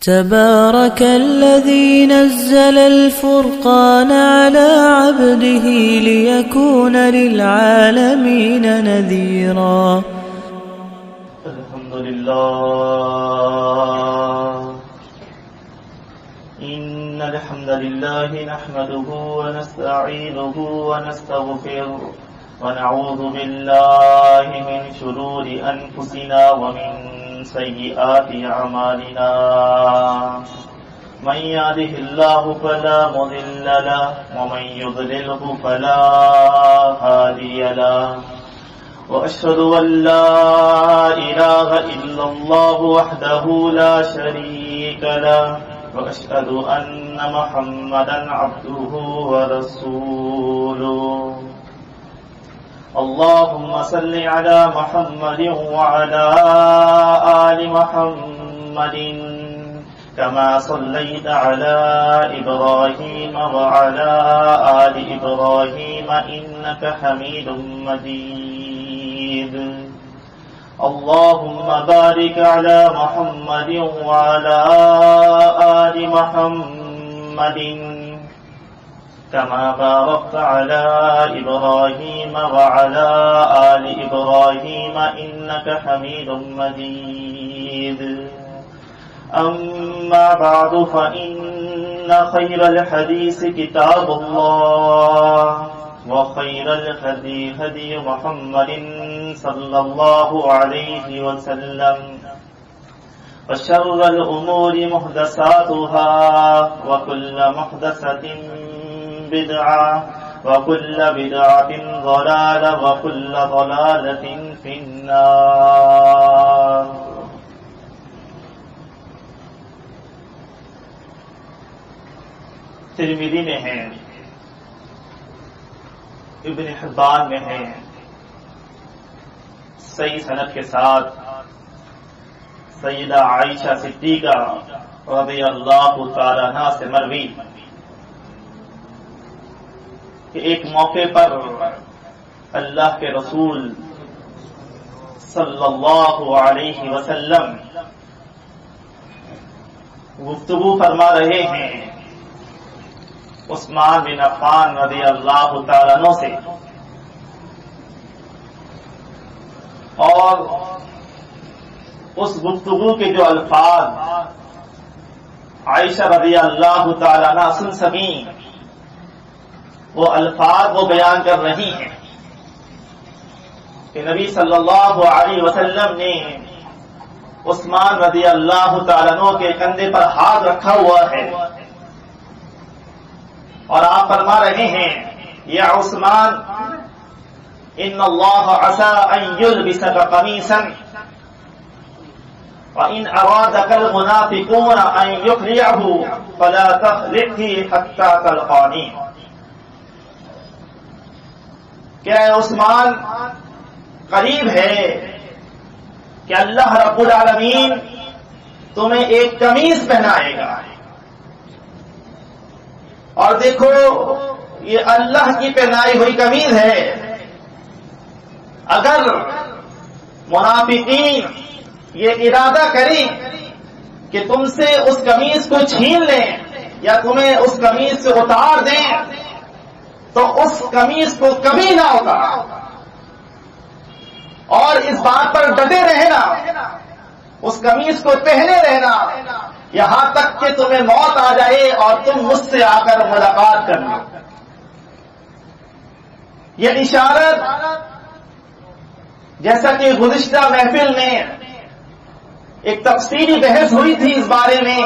تبارك الذي نزل الفرقان على عبده ليكون للعالمين نذيرا. الحمد لله. إن الحمد لله نحمده ونستعينه ونستغفره ونعوذ بالله من شرور أنفسنا ومن سيئات أعمالنا. من يهده الله فلا مضل له ومن يضلله فلا هادي له. وأشهد أن لا إله إلا الله وحده لا شريك له وأشهد أن محمدا عبده ورسوله. اللهم صل على محمد وعلى آل محمد كما صليت على إبراهيم وعلى آل إبراهيم إنك حميد مجيد. اللهم بارك على محمد وعلى آل محمد كما باركت على إبراهيم وعلى آل إبراهيم إنك حميد مجيد. أما بعد فإن خير الحديث كتاب الله وخير الهدي هدي محمد صلى الله عليه وسلم وشر الأمور محدثاتها وكل محدثة بدعة وكل بدعة ضلالة وكل ضلالة في النار. ترمذی میں ہے، ابن حبان میں ہے، صحیح سند کے ساتھ سیدہ عائشہ صدیقہ رضی اللہ تعالی عنہا سے مروی کہ ایک موقع پر اللہ کے رسول صلی اللہ علیہ وسلم گفتگو فرما رہے ہیں عثمان بن عفان رضی اللہ تعالیٰ عنہ سے، اور اس گفتگو کے جو الفاظ عائشہ رضی اللہ تعالیٰ عنہ سن سکیں وہ الفاظ وہ بیان کر رہی ہیں کہ نبی صلی اللہ علیہ وسلم نے عثمان رضی اللہ تعالیٰ عنہ کے کندھے پر ہاتھ رکھا ہوا ہے اور آپ فرما رہے ہیں یا عثمان ان اللہ عسى ان يلبسك قميصا وان ارادك المنافقون ان يخلعه فلا تخلعه حتى تلقاني. کیا عثمان قریب ہے کہ اللہ رب العالمین تمہیں ایک قمیص پہنائے گا، اور دیکھو یہ اللہ کی پہنائی ہوئی قمیص ہے. اگر منافقین یہ ارادہ کریں کہ تم سے اس قمیص کو چھین لیں یا تمہیں اس قمیص سے اتار دیں تو اس قمیص کو کبھی نہ اتارا، اور اس بات پر ڈٹے رہنا، اس قمیص کو پہنے رہنا یہاں تک کہ تمہیں موت آ جائے اور تم مجھ سے آ کر ملاقات کر لو. یہ اشارت جیسا کہ گزشتہ محفل میں ایک تفصیلی بحث ہوئی تھی اس بارے میں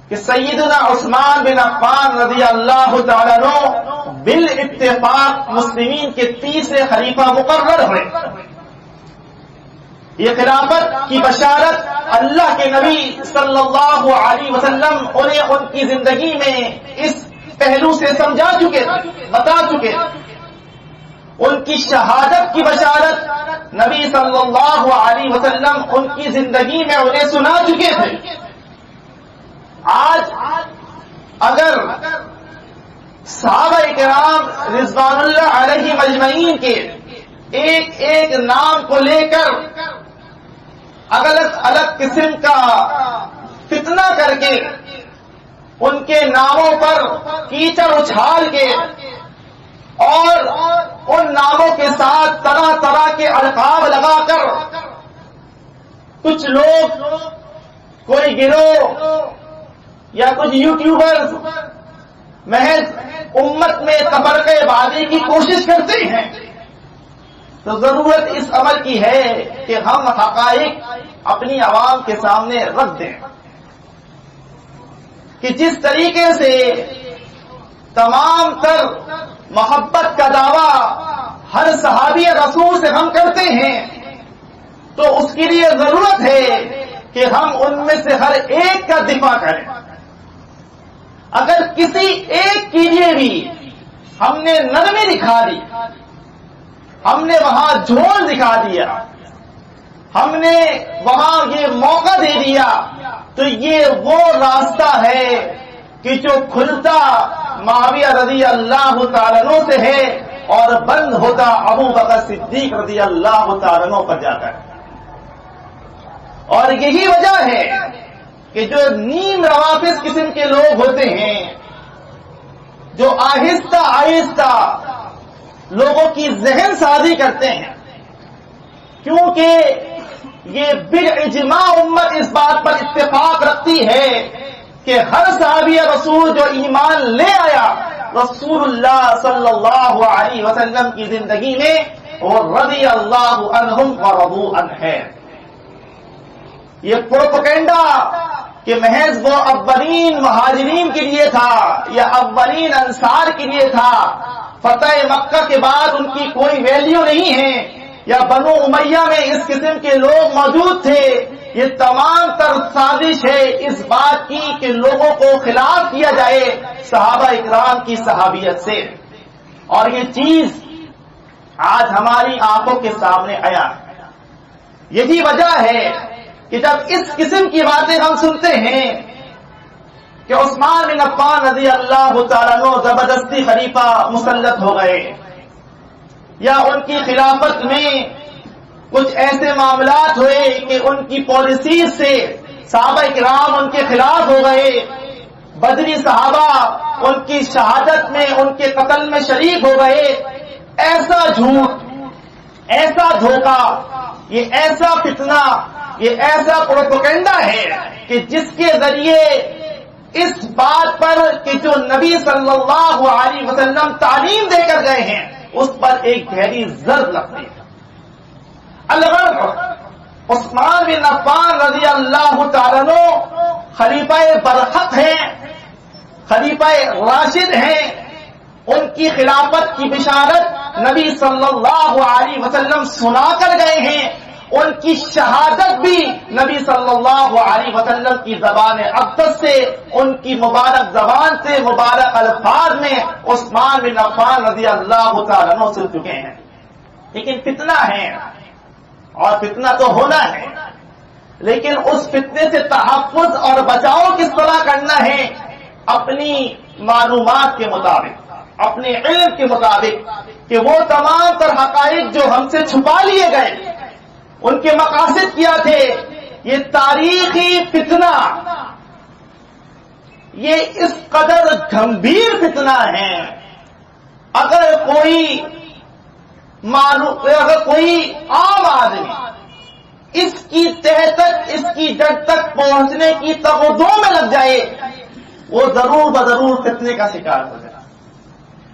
کہ سیدنا عثمان بن عفان رضی اللہ تعالیٰ عنہ بالاتفاق مسلمین کے تیسرے خلیفہ مقرر ہوئے. یہ خلافت کی بشارت اللہ کے نبی صلی اللہ علیہ وسلم انہیں ان کی زندگی میں اس پہلو سے سمجھا چکے تھے، بتا چکے تھے. ان کی شہادت کی بشارت نبی صلی اللہ علیہ وسلم ان کی زندگی میں انہیں سنا چکے تھے. آج اگر صحابہ کرام رضوان اللہ علیہ مجمعین کے ایک ایک نام کو لے کر الگ الگ قسم کا گمراہ کر کے، ان کے ناموں پر کیچڑ اچھال کے اور ان ناموں کے ساتھ طرح طرح کے القاب لگا کر کچھ لوگ، کوئی گروہ یا کچھ یوٹیوبرز محض امت میں تفرقہ بازی کی کوشش کرتے ہیں، تو ضرورت اس عمل کی ہے کہ ہم حقائق اپنی عوام کے سامنے رکھ دیں کہ جس طریقے سے تمام تر محبت کا دعویٰ ہر صحابی رسول سے ہم کرتے ہیں، تو اس کے لیے ضرورت ہے کہ ہم ان میں سے ہر ایک کا دفاع کریں۔ اگر کسی ایک کے لیے بھی ہم نے نرمی دکھا دی، ہم نے وہاں جھول دکھا دیا، ہم نے وہاں یہ موقع دے دیا، تو یہ وہ راستہ ہے کہ جو کھلتا معاویہ رضی اللہ تعالیٰ عنہ سے ہے اور بند ہوتا ابو بکر صدیق رضی اللہ تعالیٰ عنہ پر جاتا ہے۔ اور یہی وجہ ہے کہ جو نیم روافض قسم کے لوگ ہوتے ہیں، جو آہستہ آہستہ لوگوں کی ذہن سازی کرتے ہیں، کیونکہ یہ بالاجماع امت اس بات پر اتفاق رکھتی ہے کہ ہر صحابی رسول جو ایمان لے آیا رسول اللہ صلی اللہ علیہ وسلم کی زندگی میں، وہ رضی اللہ عنہم ورضوا عنہ ہے۔ یہ پروپیگنڈا کہ محض وہ اولین مہاجرین کے لیے تھا یا اولین انصار کے لیے تھا، فتح مکہ کے بعد ان کی کوئی ویلیو نہیں ہے، یا بنو امیہ میں اس قسم کے لوگ موجود تھے، یہ تمام تر سازش ہے اس بات کی کہ لوگوں کو خلاف کیا جائے صحابہ اکرام کی صحابیت سے۔ اور یہ چیز آج ہماری آنکھوں کے سامنے آیا ہے۔ یہی وجہ ہے کہ جب اس قسم کی باتیں ہم سنتے ہیں کہ عثمان بن عفان رضی اللہ تعالیٰ عنہ زبردستی خلیفہ مسلط ہو گئے، یا ان کی خلافت میں کچھ ایسے معاملات ہوئے کہ ان کی پالیسیز سے صحابہ کرام ان کے خلاف ہو گئے، بدری صحابہ ان کی شہادت میں، ان کے قتل میں شریک ہو گئے، ایسا جھوٹ، ایسا دھوکہ، یہ ایسا فتنہ، یہ ایسا پروپیگنڈا ہے کہ جس کے ذریعے اس بات پر کہ جو نبی صلی اللہ علیہ وسلم تعلیم دے کر گئے ہیں اس پر ایک گہری زرد لگتی ہے۔ الغرض عثمان بن عفان رضی اللہ تعالیٰ عنہ خلیفہ برحق ہیں، خلیفہ راشد ہیں، ان کی خلافت کی بشارت نبی صلی اللہ علیہ وسلم سنا کر گئے ہیں، ان کی شہادت بھی نبی صلی اللہ علیہ وسلم کی زبان اقدس سے، ان کی مبارک زبان سے، مبارک الفاظ میں عثمان بن عفان رضی اللہ تعالیٰ عنہ سن چکے ہیں۔ لیکن فتنہ ہے، اور فتنہ تو ہونا ہے، لیکن اس فتنے سے تحفظ اور بچاؤ کس طرح کرنا ہے؟ اپنی معلومات کے مطابق، اپنے علم کے مطابق، کہ وہ تمام تر حقائق جو ہم سے چھپا لیے گئے، ان کے مقاصد کیا تھے؟ یہ تاریخی فتنہ، یہ اس قدر گمبھیر فتنہ ہے، اگر کوئی عام آدمی اس کی تہ تک، اس کی جڑ تک پہنچنے کی تغذو میں لگ جائے، وہ ضرور بضرور فتنے کا شکار ہو جائے،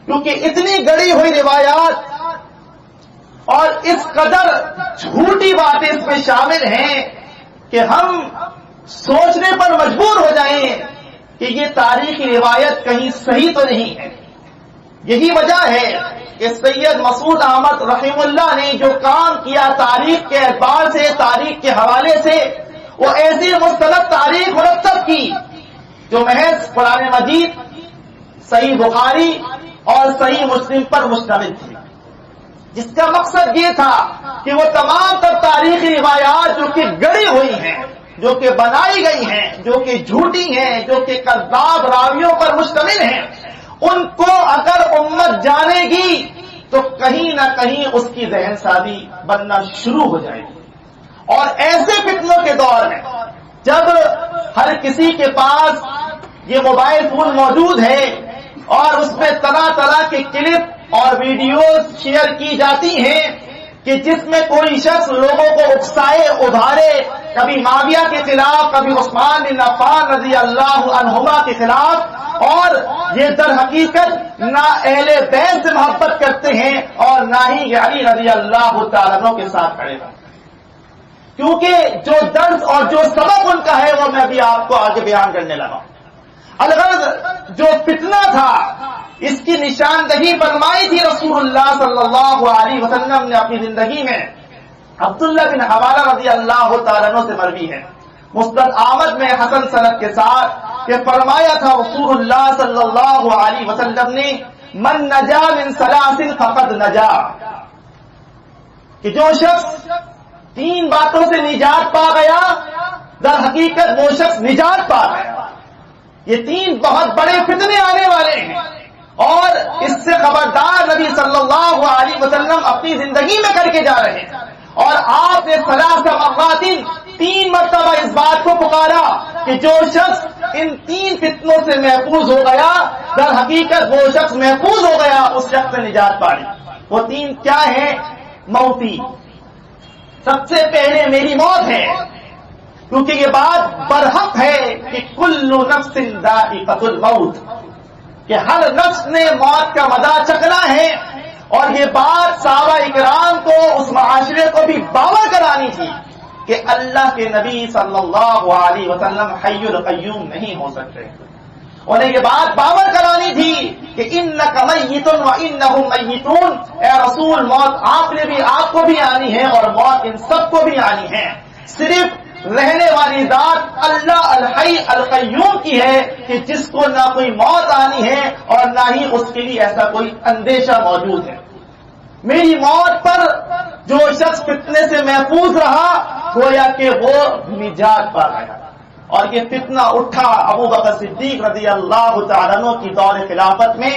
کیونکہ اتنی گڑی ہوئی روایات اور اس قدر جھوٹی باتیں اس میں شامل ہیں کہ ہم سوچنے پر مجبور ہو جائیں کہ یہ تاریخی روایت کہیں صحیح تو نہیں ہے۔ یہی وجہ ہے کہ سید مسعود احمد رحمہ اللہ نے جو کام کیا تاریخ کے اعتبار سے، تاریخ کے حوالے سے، وہ ایسی مستند تاریخ مرتب کی جو محض قرآن مجید، صحیح بخاری اور صحیح مسلم پر مشتمل تھی، جس کا مقصد یہ تھا کہ وہ تمام تر تاریخی روایات جو کہ گڑی ہوئی ہیں، جو کہ بنائی گئی ہیں، جو کہ جھوٹی ہیں، جو کہ کذاب راویوں پر مشتمل ہیں، ان کو اگر امت جانے گی تو کہیں نہ کہیں اس کی ذہن سازی بننا شروع ہو جائے گی۔ اور ایسے فتنوں کے دور میں جب ہر کسی کے پاس یہ موبائل فون موجود ہے اور اس میں طرح طرح کے کلپ اور ویڈیوز شیئر کی جاتی ہیں کہ جس میں کوئی شخص لوگوں کو اکسائے ابھارے، کبھی معاویہ کے خلاف، کبھی عثمان بن عفان رضی اللہ عنہما کے خلاف، اور یہ در حقیقت نہ اہل بیت سے محبت کرتے ہیں اور نہ ہی علی رضی اللہ تعالیٰ عنہ کے ساتھ کھڑے ہیں، کیونکہ جو درس اور جو سبب ان کا ہے وہ میں ابھی آپ کو آگے بیان کرنے لگا. الغرض جو فتنہ تھا اس کی نشاندہی فرمائی تھی رسول اللہ صلی اللہ علیہ وسلم نے اپنی زندگی میں. عبداللہ بن حوالہ رضی اللہ تعالیٰ عنہ سے مروی ہے مسند احمد میں حسن سند کے ساتھ کہ فرمایا تھا رسول اللہ صلی اللہ علیہ وسلم نے من نجا من ثلاث فقد نجا، کہ جو شخص 3 باتوں سے نجات پا گیا در حقیقت وہ شخص نجات پا گیا. یہ 3 بہت بڑے فتنے آنے والے ہیں اور اس سے خبردار نبی صلی اللہ علیہ وسلم اپنی زندگی میں کر کے جا رہے ہیں. اور آپ نے 3 مرتبہ اس بات کو پکارا کہ جو شخص ان 3 فتنوں سے محفوظ ہو گیا در حقیقت وہ شخص محفوظ ہو گیا، اس شخص سے نجات پا لی. وہ 3 کیا ہیں؟ موتی، سب سے پہلے میری موت ہے، کیونکہ یہ بات برحق ہے کہ کل نفس ذائقۃ الموت، کہ ہر نفس نے موت کا مزہ چکھنا ہے. اور یہ بات صحابہ اکرام کو، اس معاشرے کو بھی باور کرانی تھی کہ اللہ کے نبی صلی اللہ علیہ وسلم حی القیوم نہیں ہو سکتے. انہیں یہ بات باور کرانی تھی کہ انک میت وانہم میتون، اے رسول موت آپ کو بھی آنی ہے اور موت ان سب کو بھی آنی ہے. صرف رہنے والی ذات اللہ الحی القیوم کی ہے کہ جس کو نہ کوئی موت آنی ہے اور نہ ہی اس کے لیے ایسا کوئی اندیشہ موجود ہے. میری موت پر جو شخص فتنے سے محفوظ رہا گویا کہ وہ نجات پا گیا. اور یہ فتنہ اٹھا ابو بکر صدیق رضی اللہ تعالیٰ عنہ کی دور خلافت میں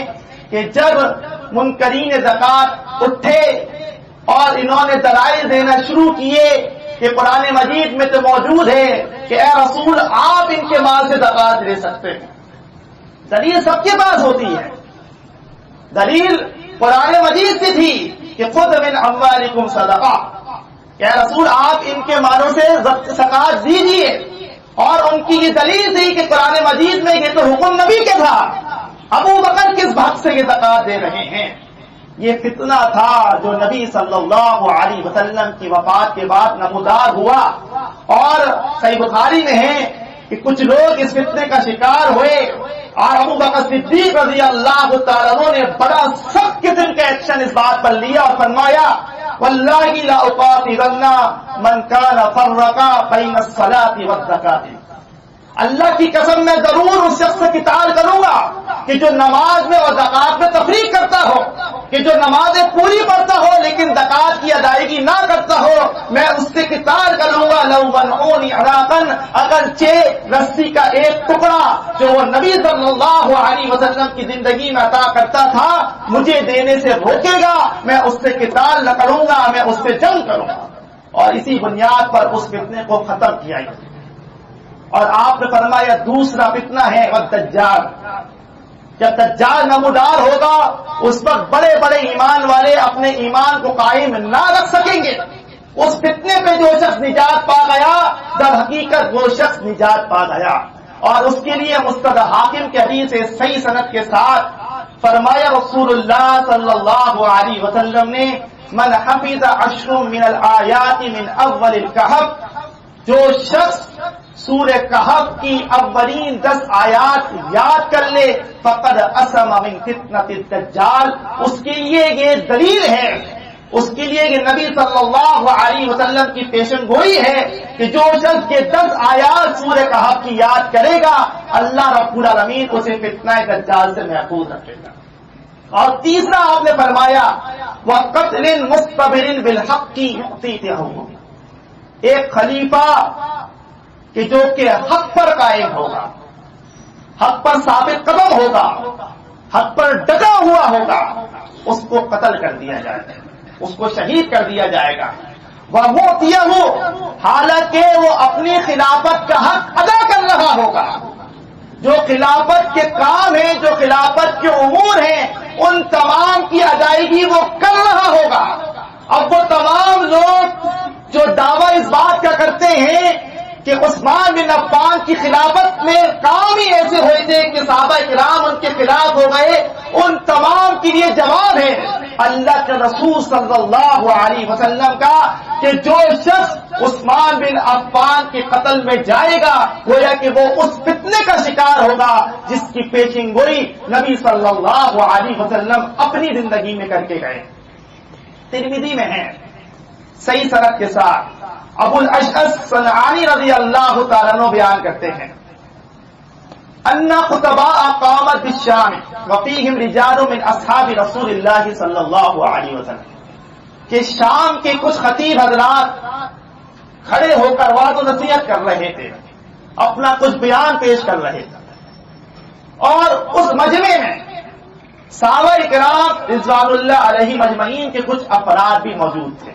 کہ جب منکرین زکات اٹھے اور انہوں نے دلائل دینا شروع کیے کہ قرآن مجید میں تو موجود ہے کہ اے رسول آپ ان کے مال سے زکات لے سکتے ہیں. دلیل سب کے پاس ہوتی ہے، دلیل قرآن مجید سے تھی کہ خذ من اموالکم صدقہ، کہ اے رسول آپ ان کے مالوں سے زکات دیجیے. اور ان کی یہ دلیل تھی کہ قرآن مجید میں یہ تو حکم نبی کے تھا، ابو بکر کس بات سے یہ زکات دے رہے ہیں. یہ فتنہ تھا جو نبی صلی اللہ علیہ وسلم کی وفات کے بعد نمودار ہوا. اور صحیح بخاری میں ہے کہ کچھ لوگ اس فتنے کا شکار ہوئے اور ابو بکر صدیق رضی اللہ تعالیٰ عنہ نے بڑا سخت قسم کا ایکشن اس بات پر لیا اور فرمایا واللہ لا اقاتلن من کان فرق بین الصلاۃ والزکاۃ، اللہ کی قسم میں ضرور اس شخص سے قتال کروں گا کہ جو نماز میں اور زکات میں تفریق کرتا ہو، کہ جو نمازیں پوری پڑھتا ہو لیکن زکات کی ادائیگی نہ کرتا ہو، میں اس سے قتال کروں گا. لو منعونی عراقا، اگرچہ رسی کا ایک ٹکڑا جو وہ نبی صلی اللہ علیہ وسلم کی زندگی میں عطا کرتا تھا مجھے دینے سے روکے گا، میں اس سے قتال نہ کروں گا، میں اس سے جنگ کروں گا. اور اسی بنیاد پر اس فتنے کو ختم کیا. اور آپ نے فرمایا دوسرا فتنہ ہے والدجال. جب دجال نمودار ہوگا اس وقت بڑے بڑے ایمان والے اپنے ایمان کو قائم نہ رکھ سکیں گے. اس فتنے پہ جو شخص نجات پا گیا در حقیقت وہ شخص نجات پا گیا. اور اس کے لیے مستد حاکم کے حدیث صحیح سند کے ساتھ فرمایا رسول اللہ صلی اللہ علیہ وسلم نے من حفظ 10 من الآیات من اول الکہف، جو شخص سورہ کہف کی اولین 10 آیات یاد کر لے فقد عصم من فتنۃ الدجال، اس کے لیے یہ دلیل ہے، اس کے لیے یہ نبی صلی اللہ علیہ وسلم کی پیشن گوئی ہے کہ جو شخص یہ 10 آیات سورہ کہف کی یاد کرے گا اللہ رب العالمین اسے فتنہ دجال سے محفوظ رکھے گا. اور تیسرا آپ نے فرمایا وقتل مستبر بالحق یؤتیہ، ایک خلیفہ کہ جو کہ حق پر قائم ہوگا، حق پر ثابت قدم ہوگا، حق پر ڈٹا ہوا ہوگا، اس کو قتل کر دیا جائے گا، اس کو شہید کر دیا جائے گا. وہ موتیہ ہو، حالانکہ وہ اپنی خلافت کا حق ادا کر رہا ہوگا. جو خلافت کے کام ہیں، جو خلافت کے امور ہیں، ان تمام کی ادائیگی وہ کر رہا ہوگا. اب وہ تمام لوگ جو دعویٰ اس بات کا کرتے ہیں کہ عثمان بن عفان کی خلافت میں کام ہی ایسے ہوئے تھے کہ صحابہ کرام ان کے خلاف ہو گئے، ان تمام کے لیے جواب ہے اللہ کے رسول صلی اللہ علیہ وسلم کا کہ جو شخص عثمان بن عفان کے قتل میں جائے گا گویا کہ وہ اس فتنے کا شکار ہوگا جس کی پیشن گوئی نبی صلی اللہ علیہ وسلم اپنی زندگی میں کر کے گئے. ترمذی میں ہے صحیح سند کے ساتھ، ابو الاشعث صنعانی رضی اللہ تعالیٰ عنہ بیان کرتے ہیں ان خطباء قامت بالشام وفیہم رجال من اصحاب رسول اللہ صلی اللہ علیہ وسلم کہ شام کے کچھ خطیب حضرات کھڑے ہو کر وعظ و نصیحت کر رہے تھے، اپنا کچھ بیان پیش کر رہے تھے، اور اس مجمع میں صحابہ کرام رضوان اللہ علیہ مجمعین کے کچھ افراد بھی موجود تھے.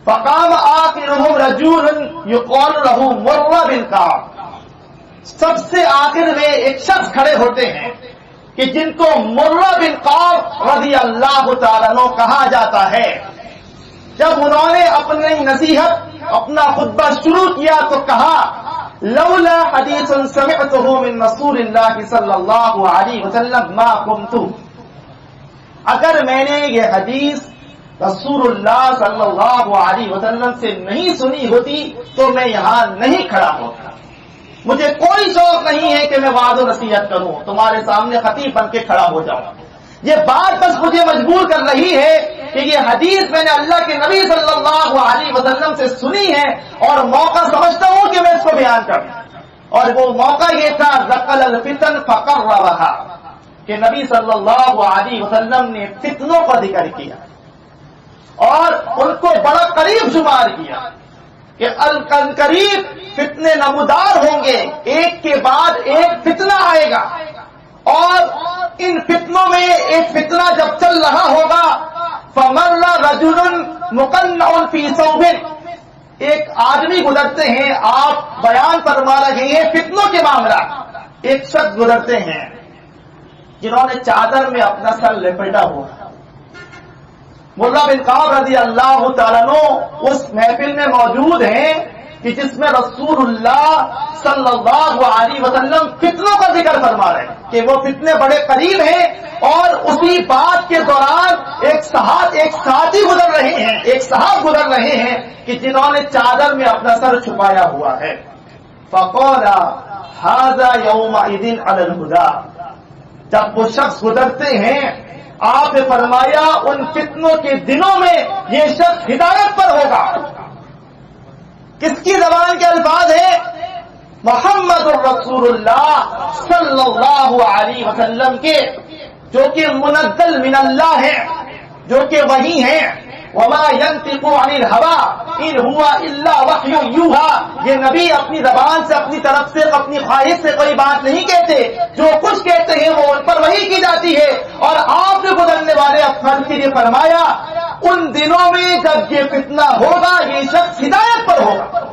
فقام آخرهم رجل يقال له مرہ بن کعب، سب سے آخر میں ایک شخص کھڑے ہوتے ہیں کہ جن کو مرہ بن کعب رضی اللہ تعالیٰ عنہ کہا جاتا ہے. جب انہوں نے اپنی نصیحت، اپنا خطبہ شروع کیا تو کہا لولا حدیث سمعته من رسول اللہ صلی اللہ علیہ وسلم ما قمت، اگر میں نے یہ حدیث رسول اللہ صلی اللہ علیہ وسلم سے نہیں سنی ہوتی تو میں یہاں نہیں کھڑا ہوتا. مجھے کوئی شوق نہیں ہے کہ میں وعظ و نصیحت کروں، تمہارے سامنے خطیب بن کے کھڑا ہو جاؤں. یہ بات بس مجھے مجبور کر رہی ہے کہ یہ حدیث میں نے اللہ کے نبی صلی اللہ علیہ وسلم سے سنی ہے اور موقع سمجھتا ہوں کہ میں اس کو بیان کروں. اور وہ موقع یہ تھا ذقل الفتن فقررها کہ نبی صلی اللہ علیہ وسلم نے فتنوں کا ذکر کیا اور ان کو بڑا قریب شمار کیا کہ القریب فتنے نمودار ہوں گے، ایک کے بعد ایک فتنہ آئے گا، اور ان فتنوں میں ایک فتنہ جب چل رہا ہوگا فمر رجل مقنع فی ثوب، ایک آدمی گزرتے ہیں، آپ بیان فرما رہے ہیں فتنوں کے معاملہ، ایک شخص گزرتے ہیں جنہوں نے چادر میں اپنا سر لپیٹا ہوا. مرہ بن کعب رضی اللہ تعالیٰ عنہ اس محفل میں موجود ہیں کہ جس میں رسول اللہ صلی اللہ علیہ وسلم فتنوں کا ذکر فرما رہے ہیں کہ وہ فتنے بڑے قریب ہیں، اور اسی بات کے دوران ایک ساتھی گزر رہے ہیں، ایک صحابی گزر رہے ہیں کہ جنہوں نے چادر میں اپنا سر چھپایا ہوا ہے. فقال هذا يومئذ على الهدى، جب وہ شخص گزرتے ہیں آپ نے فرمایا ان فتنوں کے دنوں میں یہ شخص ہدایت پر ہوگا. کس کی زبان کے الفاظ ہیں؟ محمد الرسول اللہ صلی اللہ علیہ وسلم کے، جو کہ منزل من اللہ ہے، جو کہ وحی ہیں. وما ينطق عن الهوى ان هو الا وحی یوحى، یہ نبی اپنی زبان سے، اپنی طرف سے، اپنی خواہش سے کوئی بات نہیں کہتے، جو کچھ کہتے ہیں وہ ان پر وحی کی جاتی ہے. اور آپ نے گزرنے والے افراد کے لیے فرمایا ان دنوں میں جب یہ فتنہ ہوگا یہ شخص ہدایت پر ہوگا.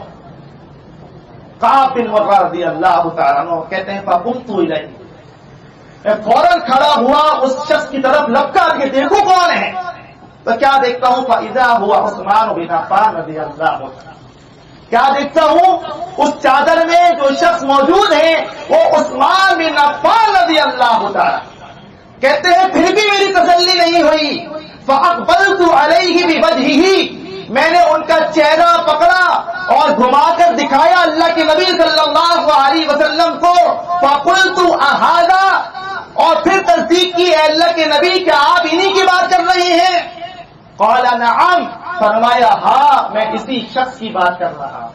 کعب بن مرہ رضی اللہ تعالیٰ عنہ کہتے ہیں فقمت الیہ، میں فوراً کھڑا ہوا اس شخص کی طرف لپکا کے دیکھوں کون ہے، تو کیا دیکھتا ہوں فاذا ہوا عثمان بن عفان رضی اللہ عنہ. کیا دیکھتا ہوں اس چادر میں جو شخص موجود ہیں وہ عثمان بن عفان رضی اللہ تعالیٰ. کہتے ہیں پھر بھی میری تسلی نہیں ہوئی. فاقبلت علیہ بوجہہ، میں نے ان کا چہرہ پکڑا اور گھما کر دکھایا اللہ کے نبی صلی اللہ علیہ وسلم کو. فقلت اہذا، اور پھر تصدیق کی اے اللہ کے نبی کیا آپ انہی کی بات کر رہے ہیں؟ قال نعم، فرمایا ہاں میں اسی شخص کی بات کر رہا.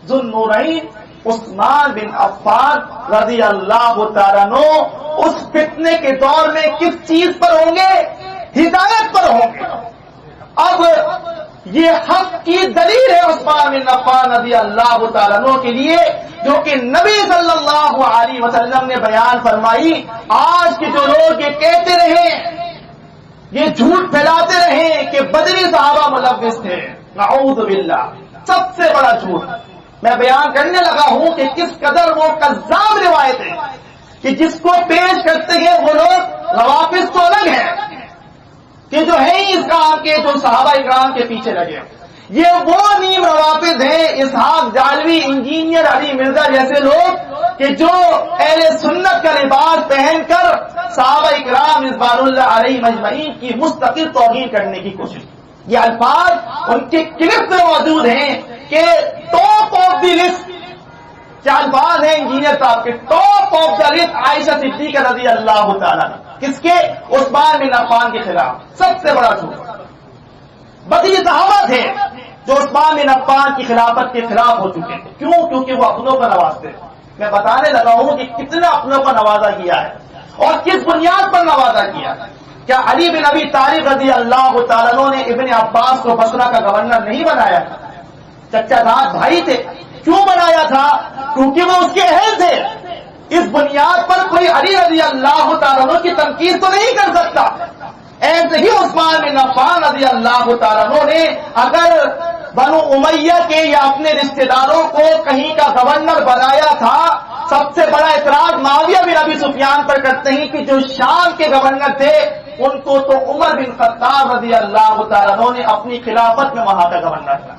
ذو النورین عثمان بن عفان رضی اللہ تعالیٰ عنہ اس فتنے کے دور میں کس چیز پر ہوں گے؟ ہدایت پر ہوں گے. اب یہ حق کی دلیل ہے عثمان بن عفان رضی اللہ تعالیٰ عنہ کے لیے، جو کہ نبی صلی اللہ علیہ وسلم نے بیان فرمائی. آج کے جو لوگ یہ کہتے رہے، یہ جھوٹ پھیلاتے رہے کہ بدری صحابہ ملوث تھے، نعوذ باللہ، سب سے بڑا جھوٹ. میں بیان کرنے لگا ہوں کہ کس قدر وہ کذاب روایت ہے کہ جس کو پیش کرتے ہیں وہ لوگ روافض تو الگ ہیں کہ جو ہے اس کام کے جو صحابہ اکرام کے پیچھے لگے. یہ وہ نیم روافض ہیں اسحاق جالوی انجینئر علی مرزا جیسے لوگ کہ جو اہل سنت کا لباس پہن کر صحابہ اکرام رضوان اللہ علیہ مجمعین کی مستقل توہین کرنے کی کوشش. یہ الفاظ ان کے کلپ میں موجود ہیں کہ ٹاپ آف دی لسٹ کیا الفاظ ہیں انجینئر صاحب کے, ٹاپ آف دا لسٹ عائشہ صدیقہ رضی اللہ تعالیٰ کس کے, عثمان بن عفان کے خلاف. سب سے بڑا جھوٹ. بدی صحابہ تھے جو عثمان بن عفان کی خلافت کے خلاف ہو چکے تھے. کیوں؟ کیونکہ وہ اپنوں کو نوازتے تھے. میں بتانے لگا ہوں کہ کتنا اپنوں کو نوازا کیا ہے اور کس بنیاد پر نوازا کیا ہے. کیا علی بن ابی طالب رضی اللہ تعالیٰ نے ابن عباس کو بصرہ کا گورنر نہیں بنایا تھا؟ چچا داد بھائی تھے. کیوں بنایا تھا؟ کیونکہ وہ اس کے اہل تھے. اس بنیاد پر کوئی علی رضی اللہ تعالیٰ کی تنقید تو نہیں کر سکتا. ایسے ہی عثمان بن عفان رضی اللہ تعالیٰ نے اگر بنو امیہ کے یا اپنے رشتہ داروں کو کہیں کا گورنر بنایا تھا, سب سے بڑا اعتراض معاویہ بن ابی سفیان پر کرتے ہیں کہ جو شام کے گورنر تھے ان کو تو عمر بن خطاب رضی اللہ تعالیٰ نے اپنی خلافت میں وہاں کا گورنر تھا.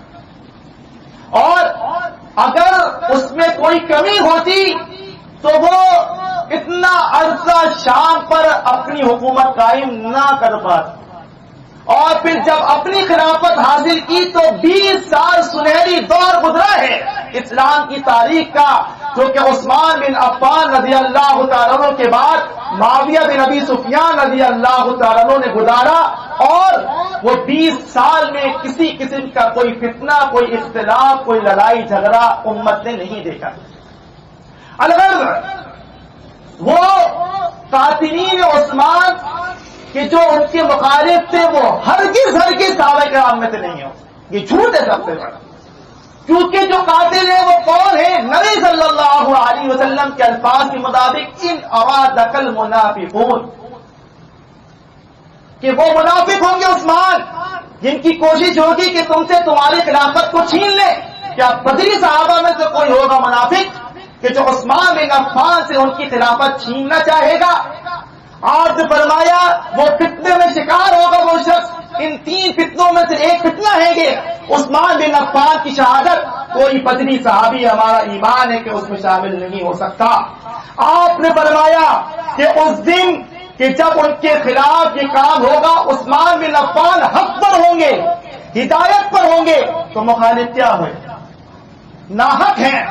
اور اگر اس میں کوئی کمی ہوتی تو وہ اتنا عرصہ شام پر اپنی حکومت قائم نہ کر پاتے. اور پھر جب اپنی خلافت حاصل کی تو 20 سال سنہری دور گزرا ہے اسلام کی تاریخ کا, جو کہ عثمان بن عفان رضی اللہ تعالیٰ کے بعد معاویہ بن ابی سفیان رضی اللہ تعالیٰ نے گزارا. اور وہ 20 سال میں کسی قسم کا کوئی فتنہ, کوئی اختلاف, کوئی لڑائی جھگڑا امت نے نہیں دیکھا. الغرض وہ قاتلین عثمان کہ جو ان کے مخالف تھے وہ ہرگز صحابہ کرام میں سے نہیں ہو. یہ جھوٹ ہے سب سے بڑا. کیونکہ جو قاتل ہیں وہ کون ہیں؟ نبی صلی اللہ علیہ وسلم کے الفاظ کے مطابق ان اوادک المنافقون, کہ وہ منافق ہوں گے عثمان جن کی کوشش ہوگی کہ تم سے تمہاری خلافت کو چھین لے. کیا بدری صحابہ میں سے کوئی ہوگا منافق کہ جو عثمان بن عفان سے ان کی خلافت چھیننا چاہے گا؟ آپ نے فرمایا وہ فتنے میں شکار ہوگا وہ شخص. ان 3 فتنوں میں سے ایک فتنہ ہے کہ عثمان بن عفان کی شہادت. کوئی بدری صحابی ہمارا ایمان ہے کہ اس میں شامل نہیں ہو سکتا. آپ نے فرمایا کہ اس دن کہ جب ان کے خلاف یہ کام ہوگا عثمان بن عفان حق پر ہوں گے, ہدایت پر ہوں گے, تو مخالف کیا ہوئے؟ ناحق ہیں,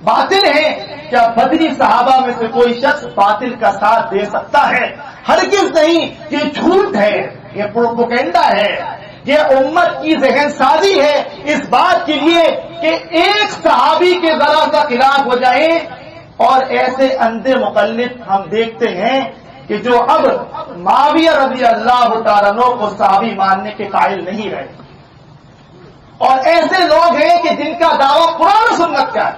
باطل ہیں. کیا بدری صحابہ میں سے کوئی شخص باطل کا ساتھ دے سکتا ہے؟ ہرگز نہیں. یہ جھوٹ ہے, یہ پروپیگنڈا ہے, یہ امت کی ذہن سازی ہے اس بات کے لیے کہ ایک صحابی کے ذرا سا خلاف ہو جائے. اور ایسے اندھے مقلد ہم دیکھتے ہیں کہ جو اب معاویہ رضی اللہ تعالیٰ کو صحابی ماننے کے قائل نہیں رہے. اور ایسے لوگ ہیں کہ جن کا دعویٰ قرآن و سنت کا ہے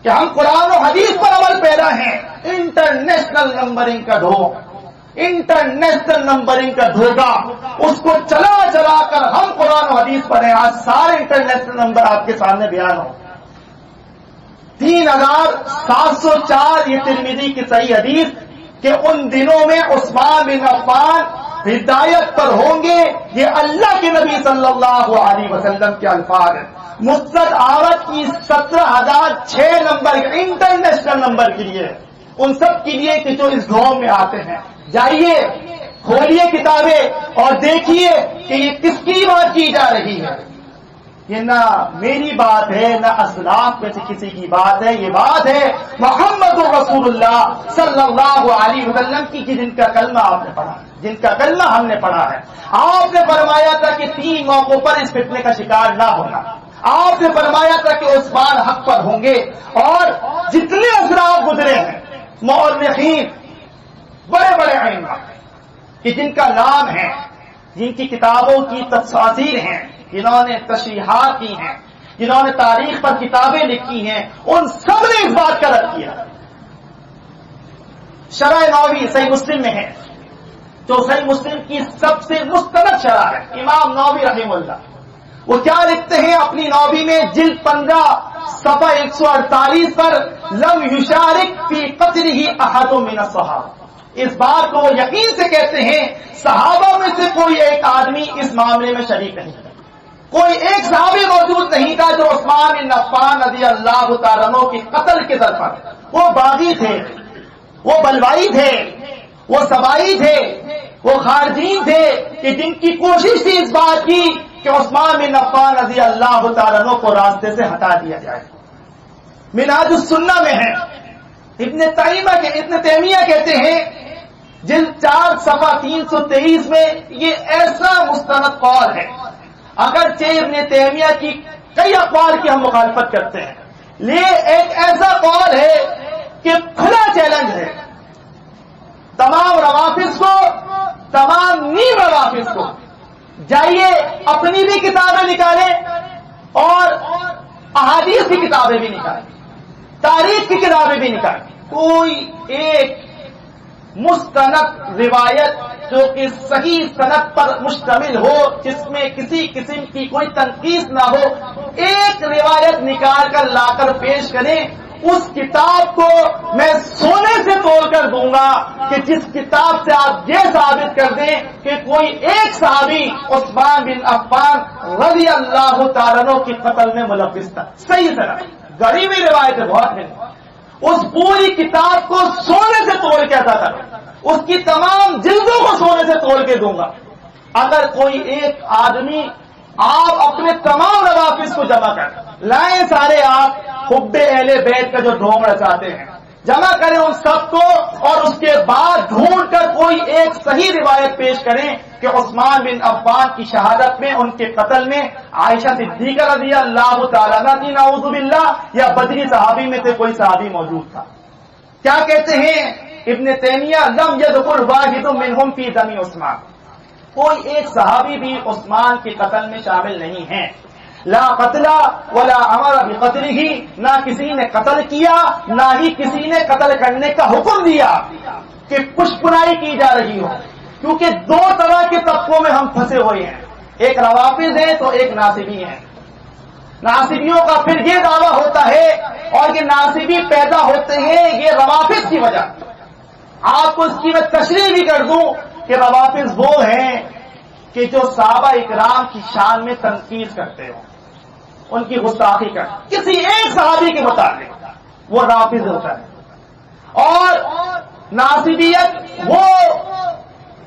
کہ ہم قرآن و حدیث پر عمل پیرا ہیں. انٹرنیشنل نمبرنگ کا ڈھونگ, انٹرنیشنل نمبرنگ کا دھوکہ, اس کو چلا چلا کر ہم قرآن و حدیث پر ہیں. آج سارے انٹرنیشنل نمبر آپ کے سامنے بیان ہو. 3704 یہ ترمذی کی صحیح حدیث کہ ان دنوں میں عثمان بن عفان ہدایت پر ہوں گے. یہ اللہ کے نبی صلی اللہ علیہ وسلم کے الفاظ ہیں. مسند احمد کی 17006 نمبر انٹرنیشنل نمبر کے لیے, ان سب کے لیے کہ جو اس گاؤں میں آتے ہیں. جائیے کھولیے کتابیں اور دیکھیے کہ یہ کس کی بات کی جا رہی ہے. یہ نہ میری بات ہے نہ اسلاف میں سے کسی کی بات ہے. یہ بات ہے محمد رسول اللہ صلی اللہ علیہ وسلم کی کہ جن کا کلمہ آپ نے پڑھا, جن کا کلمہ ہم نے پڑھا ہے. آپ نے فرمایا تھا کہ 3 موقعوں پر اس فتنے کا شکار نہ ہونا. آپ نے فرمایا تھا کہ عثمان حق پر ہوں گے. اور جتنے اسلاف گزرے ہیں مورخین, بڑے بڑے ائمہ کہ جن کا نام ہے, جن کی کتابوں کی تفاسیر ہیں, جنہوں نے تشریحات کی ہیں, جنہوں نے تاریخ پر کتابیں لکھی ہیں, ان سب نے اس بات کا رد کیا. شرح نووی صحیح مسلم میں ہے, جو صحیح مسلم کی سب سے مستند شرح ہے. امام نووی رحمہ اللہ وہ کیا لکھتے ہیں اپنی نووی میں جلد 15 صفحہ 148 پر لم یشارک فی قتلہ احد من الصحابہ، اس بات کو وہ یقین سے کہتے ہیں صحابہ میں سے کوئی ایک آدمی اس معاملے میں شریک نہیں تھا، کوئی ایک صحابی موجود نہیں تھا جو عثمان بن عفان رضی اللہ تعالیٰ عنہ کی قتل کے در پر، وہ باغی تھے، وہ بلوائی تھے، وہ سبائی تھے، وہ خارجین تھے کہ جن کی کوشش تھی اس بات کی کہ عثمان بن عفان رضی اللہ تعالیٰ عنہ کو راستے سے ہٹا دیا جائے۔ منہاج السنہ میں ہے، ابن تیمیہ کہتے ہیں جلد 4 صفحہ 323 میں یہ ایسا مستند قول ہے، اگرچہ ابن تیمیہ کی کئی اقوال کی ہم مخالفت کرتے ہیں، لیکن ایک ایسا قول ہے کہ کھلا چیلنج ہے تمام روافض کو، تمام نیم روافض کو، جائیے اپنی بھی کتابیں نکالیں اور احادیث کی کتابیں بھی نکالیں، تاریخ کی کتابیں بھی نکالیں، کوئی ایک مستند روایت جو کہ صحیح سند پر مشتمل ہو، جس میں کسی قسم کی کوئی تنقید نہ ہو، ایک روایت نکال کر لا کر پیش کریں، اس کتاب کو میں سونے سے توڑ کر دوں گا کہ جس کتاب سے آپ یہ ثابت کر دیں کہ کوئی ایک صحابی عثمان بن عفان رضی اللہ تعالیٰ عنہ کی قتل میں ملوث تھا، صحیح طرح گڑی ہوئی روایتیں بہت ہیں، اس پوری کتاب کو سونے سے توڑ کے عطا کروں، اس کی تمام جلدوں کو سونے سے توڑ کے دوں گا۔ اگر کوئی ایک آدمی، آپ اپنے تمام روافض کو جمع کر لائیں، سارے آپ حب اہل بیت کا جو ڈھونگ رچاتے ہیں جمع کریں ان سب کو، اور اس کے بعد ڈھونڈ کر کوئی ایک صحیح روایت پیش کریں کہ عثمان بن عفان کی شہادت میں، ان کے قتل میں عائشہ صدیقہ رضی اللہ تعالیٰ عنہ کی نعوذ باللہ یا بدری صحابی میں سے کوئی صحابی موجود تھا۔ کیا کہتے ہیں ابن تیمیہ؟ لم یذکر واحد منہم فی دم عثمان، کوئی ایک صحابی بھی عثمان کے قتل میں شامل نہیں ہے۔ لا قتل ولا امر بقتلہ، نہ کسی نے قتل کیا نہ ہی کسی نے قتل کرنے کا حکم دیا کہ پشپنائی کی جا رہی ہو، کیونکہ دو طرح کے طبقوں میں ہم پھنسے ہوئے ہیں، ایک روافض ہیں تو ایک ناصبی ہیں۔ ناصبیوں کا پھر یہ دعویٰ ہوتا ہے، اور یہ ناصبی پیدا ہوتے ہیں یہ روافض کی وجہ، آپ کو اس کی میں تشریح بھی کر دوں کہ روافض وہ ہیں کہ جو صحابہ اکرام کی شان میں تنقید کرتے ہوں، ان کی گستاخی کر کسی ایک صحابی کے متعلق، وہ رافض ہوتا ہے۔ اور ناصبیت وہ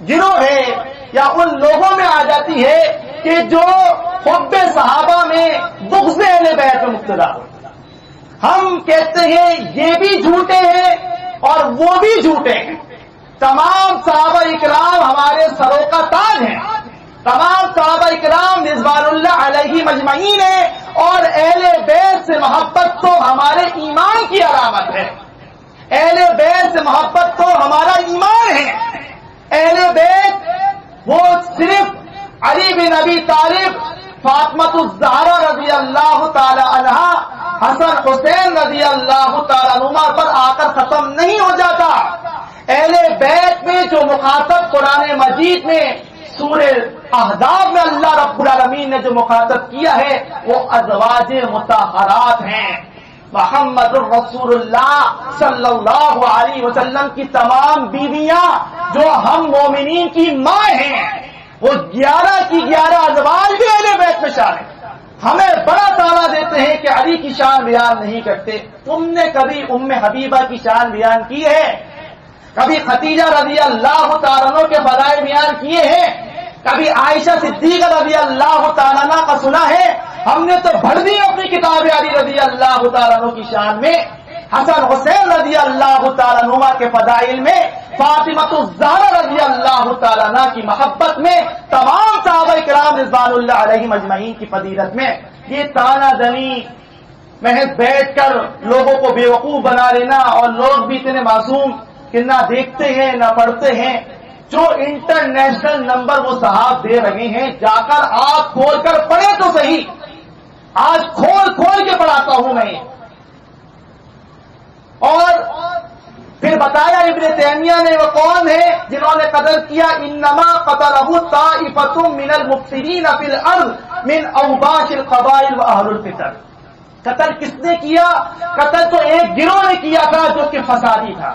گروہ ہے یا ان لوگوں میں آ جاتی ہے کہ جو حب صحابہ میں بغض اہل بیت میں مبتلا ہو۔ ہم کہتے ہیں یہ بھی جھوٹے ہیں اور وہ بھی جھوٹے ہیں، تمام صحابہ اکرام ہمارے سروں کا تاج ہیں، تمام صحابہ اکرام رضوان اللہ علیہ مجمعین ہیں، اور اہل بیت سے محبت تو ہمارے ایمان کی علامت ہے، اہل بیت سے محبت تو ہمارا ایمان ہے۔ اہل بیت وہ صرف علی بن ابی طالب، فاطمۃ الزہرا رضی اللہ تعالی عنہا، حسن حسین رضی اللہ تعالی عنہما پر آ کر ختم نہیں ہو جاتا۔ اہل بیت میں جو مخاطب قرآن مجید میں سورہ احزاب میں اللہ رب العالمین نے جو مخاطب کیا ہے وہ ازواج مطہرات ہیں۔ محمد الرسول اللہ صلی اللہ علیہ وسلم کی تمام بیویاں جو ہم مومنین کی ماں ہیں، وہ 11 کی 11 ازواج بھی اہل بیت میں شامل ہیں۔ ہمیں بڑا تانا دیتے ہیں کہ علی کی شان بیان نہیں کرتے۔ تم نے کبھی ام حبیبہ کی شان بیان کی ہے؟ کبھی خدیجہ رضی اللہ تعالیٰ عنہ کے فضائل بیان کیے ہیں؟ کبھی عائشہ صدیقہ رضی اللہ تعالیٰ عنہ کا سنا ہے؟ ہم نے تو بھر دی اپنی کتاب علی رضی اللہ تعالیٰ عنہ کی شان میں، حسن حسین رضی اللہ تعالیٰ عنہ کے فضائل میں، فاطمۃ الزہرا رضی اللہ تعالیٰ عنہ کی محبت میں، تمام صحابہ کرام رضوان اللہ علیہ مجمعین کی فضیلت میں۔ یہ تانا دنی محض بیٹھ کر لوگوں کو بیوقوف بنا لینا، اور لوگ بھی اتنے معصوم کہ نہ دیکھتے ہیں نہ پڑھتے ہیں۔ جو انٹرنیشنل نمبر وہ صاحب دے رہے ہیں، جا کر آپ کھول کر پڑھیں تو صحیح، آج کھول کے پڑھاتا ہوں میں۔ اور پھر بتایا ابن تیمیہ نے وہ کون ہے جنہوں نے قتل کیا، انما قتلہ طائفۃ من المفسدین فی الارض من اوباش القبائل واہل الفتن۔ قتل کس نے کیا؟ قتل تو ایک گروہ نے کیا تھا جو کہ فسادی تھا،